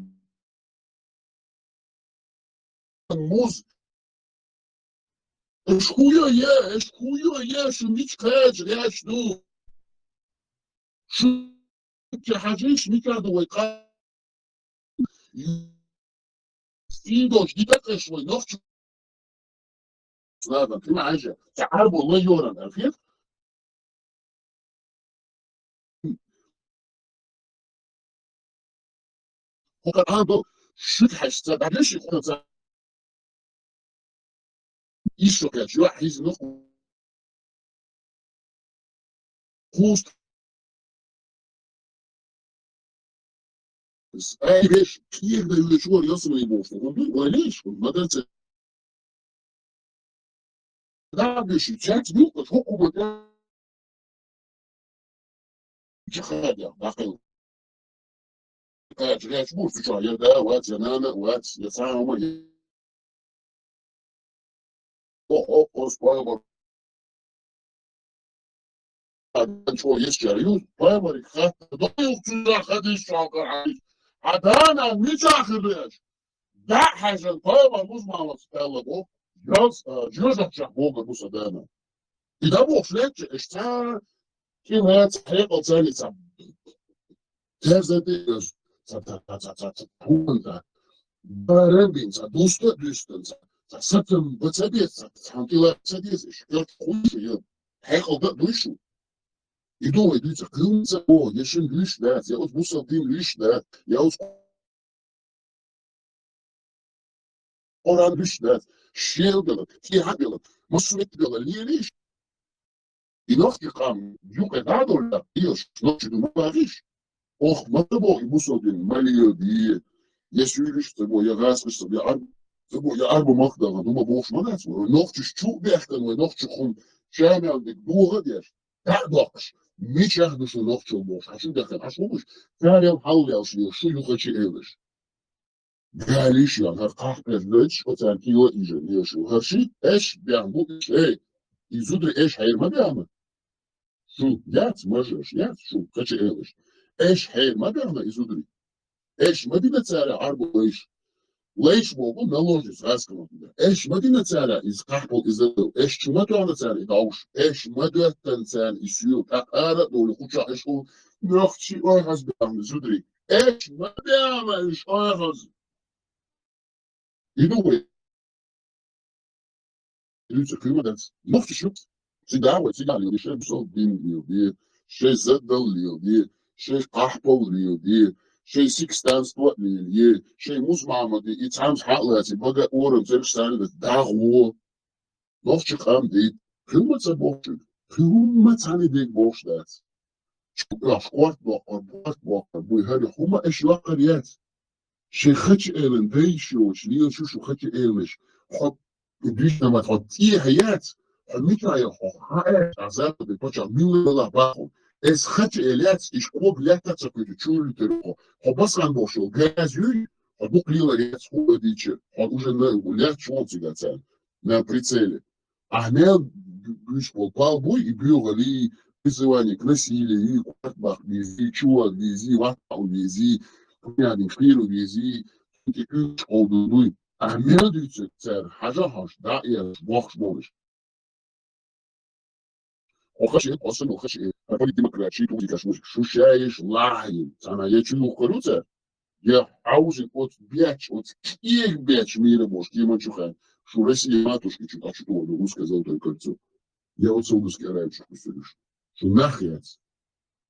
мозг. Эш хуя, что ничкач, ряч, ну. Что хажиш, никогда войка. Идешь, не так свой, но в чем? Ладно, ты معايا. تعرف والله يورن عارفين؟ هو كان عنده شيء حسيت بعدين شيء خلاص يشوف يا جوا حيز نخ خوست ايش كيف ده اللي شو يصل يبوش وليش ما ده ده بيش تشات بيو حكومه ده حاجه داخل جاش بوش شو يا ده وات زنانه وات يساوم او سبايبر شو يشتريو بايبر خاط ده يخطر خديش شاقر عدانا مش آخرش ده حاجة الطيبة مش مع الطلبة جوزة شحبوغة بوسدانا إذا بوش لك اشتار كيما تحقيق تاني تهزة ديز تهزة بارنبين دوستا دوستن ستم بتسبيت تحنطيلا بتسبيت اشكال خوش يوم حقيقة ده دوشو يدو يدو كلمة او يشن ليش ده يا اوت بوسدين ليش ده يا اوت Oran düşler, şelgalı, tiyagalı, musmetgalı, liyeliş. İnok yıkam, yuk edadorla, diyor, noçunu mağiş. Och, maar de boy moest ook in Mali die Jesulisch, de boy Erasmus, de boy Arbo Magda, dan maar boos maar net. Nog te stoebechten, nog te gewoon China de boeren die daar box. Niet zeggen dus nog te boos. Als je dat als boos, daar heel houden als je zo nog je elders. Galish ja, haar kahper Deutsch, wat zijn kilo ingenieur zo. Hershey, eş ben bu şey. İzudri eş hayır mı beğenme? Şu yat можешь, yat şu kaçı elders. Eş hayır mı beğenme İzudri? Eş Medine Tsara Arbo eş. Лейш Богу наложить сказано. Эш Медина Цара из Кахпол Израил. Эш Чуматуана Цара и Дауш. Эш Медуаттан Цан и Сью. Такара доли Хуча Эшу. Нохчи Ойхаз Бям Зудри. Эш Медиама Эш Ойхаз. Иду вы. Иду Кримадец. Нохчи Шук. Сидава, Сидали, и Шебсов Бин Лил, Шей Задал Лил, Шей Кахпол Лил, شيء سكستان ستوات لي شيء مزمع دي يتعامل حقلاتي بقى أورم زي الشتان ده داغو نوفش خام دي كلمة تبوش كلمة تاني ديك بوش دات شو أشقوات بوقر بوي هاري هما إيش لقريات شيء خدش إيلن بيشو شليل شو خدش إيلنش خب بديش لما تحطيه حيات حميتنا يا حقات عذاب دي باشا مين الله باخو Es gaat elets is ook lekker te kunnen chullen terug. Op was gaan bossen. Газюй, а бог лила рец ходичи. А уже лет чонцы гацан на прицеле. А не гуш попал бой и бюрали призывание к насилию и квартбах вези, чуа вези, ватал вези, понятный шпилу вези, и гуш холдуй. А медуйцы цер хажахаш да и бог шмолиш. وخشي أصلا وخشي أقول ديمقراطية تقولي كشمش شو شايش لاين أنا يجيو خروجه يا عاوز يقول بيتش وتكير بيتش ميرة موش كيما تشوفان شو رأسي ما توش كيشو تاشو تو ده روسكا زوجة كرتو يا وتصل كرايب شو كسرش شو نخيت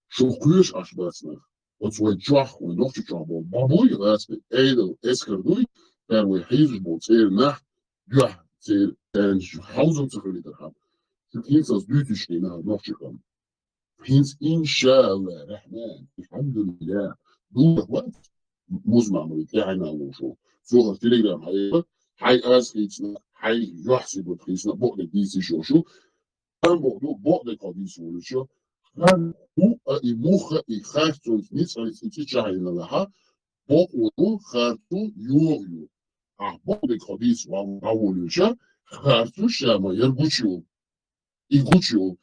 شو كيش أشباسنا وتصوي جاح ونوخش جابو بابوي راسبي أيدل إسكردوي بروي حيز بوتير نح جاه تير تانج حوزم تخلي درهم Hins als duurtje nog gaan. Hins inshallah, Rahman, alhamdulillah. Doe wat? Muzma moet jij nou zo. Volgens Telegram, hij iets, hij jacht het iets naar boven die zo. Dan wordt boven die zo. Dan hoe je mocht je gaat ons niet als iets jij naar haar. Boven gaat je joh. Ah, boven die zo. Waarom je gaat je shama je goedje. И Гуччо,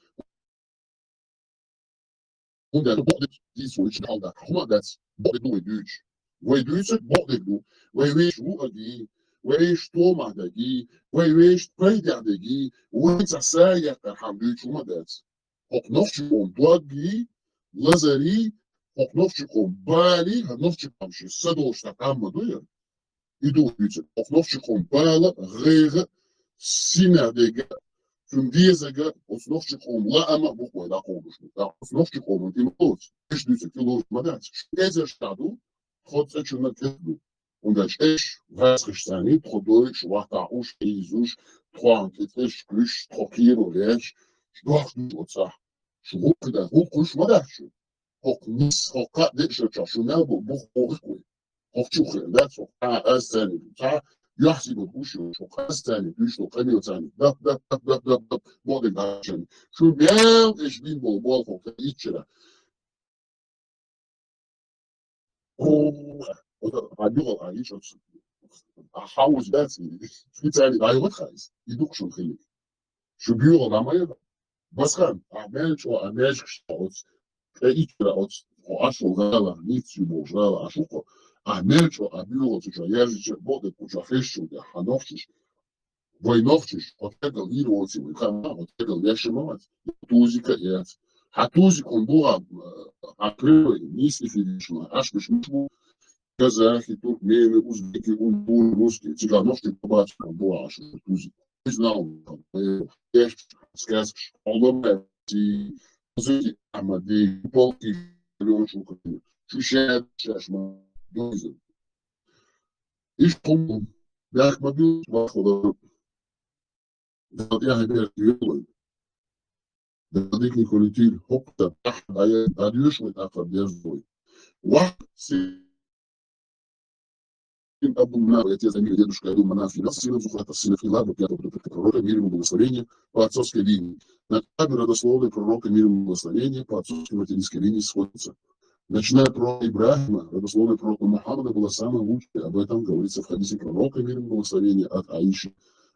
он даже бог die switch al dat, hoe dat bog doe Duits, wij Duits het bog doe, wij wees hoe die, wij stoma die, wij wees prijder die, wij zei ja dat ham Duits hoe dat, ook nog gewoon blogi, lazari, ook nog gewoon bali, nog gewoon je sadosh dat am doe je, I doe Duits, ook nog gewoon bala, regen, sina de Toen die zeggen, ons nog je gewoon laat boek wij daar komen. Ons nog je gewoon in het is dus een kilo maar dat. Deze staat God zegt je met het doen. En dat is vaststaan niet product wat daar ons is 3 plus 3 kilo wees. Doch wat zeg. Je moet dat ook kus maar dat. Ook niet ook dit je snel boek ook. Of dat zo als zijn. يحسب الوش وخاص تاني بيش وقني وتاني ده بعد العشان شو بيان ايش بين بوبوك وكيتشرا عدوغ عايش حاوز باتي في تاني عايوت خايس يدوك شو خليك شو بيوغ العماية بس خان عمال شو عمال شو كيتشرا وعشو غالا نيتشي موجالا عشوكو Америчко, а било че јазиче боде куча фешчу да хановчиш. Војновчиш, отегал ироци, отегал јешемовац, тузика јац. А тузик он була, а превој, мисли физично, аш биш мишму, казахи, туркмени, узбеки, ульбур, руски, цигановчи побачи, он була аш тузик. Не знал, јеш, сказаш, олобе, ти, узики, амади, полки, лёнчу, шушет, шашма. Dozen. Ik kom daar maar doen wat voor dat ja het heel dat ik niet kon natuurlijk hop dat daar je met af van deze boy Вах, сын Абу Мнав, и отец Амир, дедушка Абу Манаф, являлся сыном Зухрата, сына Филаба, пятого пророка, мир ему благословения, по отцовской линии. На Кабе родословные пророка, мир ему благословения, по отцовской материнской линии сходятся. Начиная от пророка Ибрахима, родословная пророка Мухаммада была самой лучшей. Об этом говорится в хадисе пророка, мир ему благословения, от Аиши.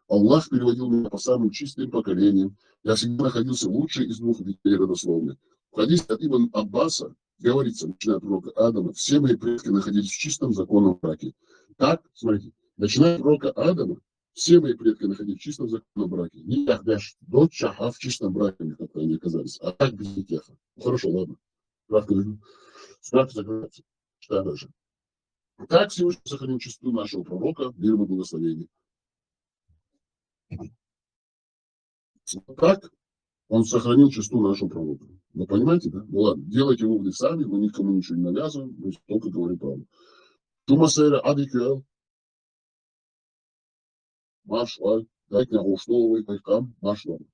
Аллах переводил меня по самым чистым поколениям. Я всегда находился лучший из двух детей родословных. В хадисе от Ибн Аббаса говорится, начиная от пророка Адама, все мои предки находились в чистом законном браке. Так, смотрите, начиная от пророка Адама, все мои предки находились в чистом законном браке. Не Яхдаш, дочь Чаха в чистом браке, как они оказались. А так без Никеха. Хорошо, ладно. Справка закрывается. Читаю дальше. Так Всевышний сохранил чистоту нашего пророка, мир ему благословения. Так он сохранил чистоту нашего пророка. Вы понимаете, да? Ну ладно, делайте выводы сами, мы никому ничего не навязываем, мы только говорим правду. Тумасера Адикюэл, Маршваль, дайте мне Гуштовый, Майкам, Маршваль.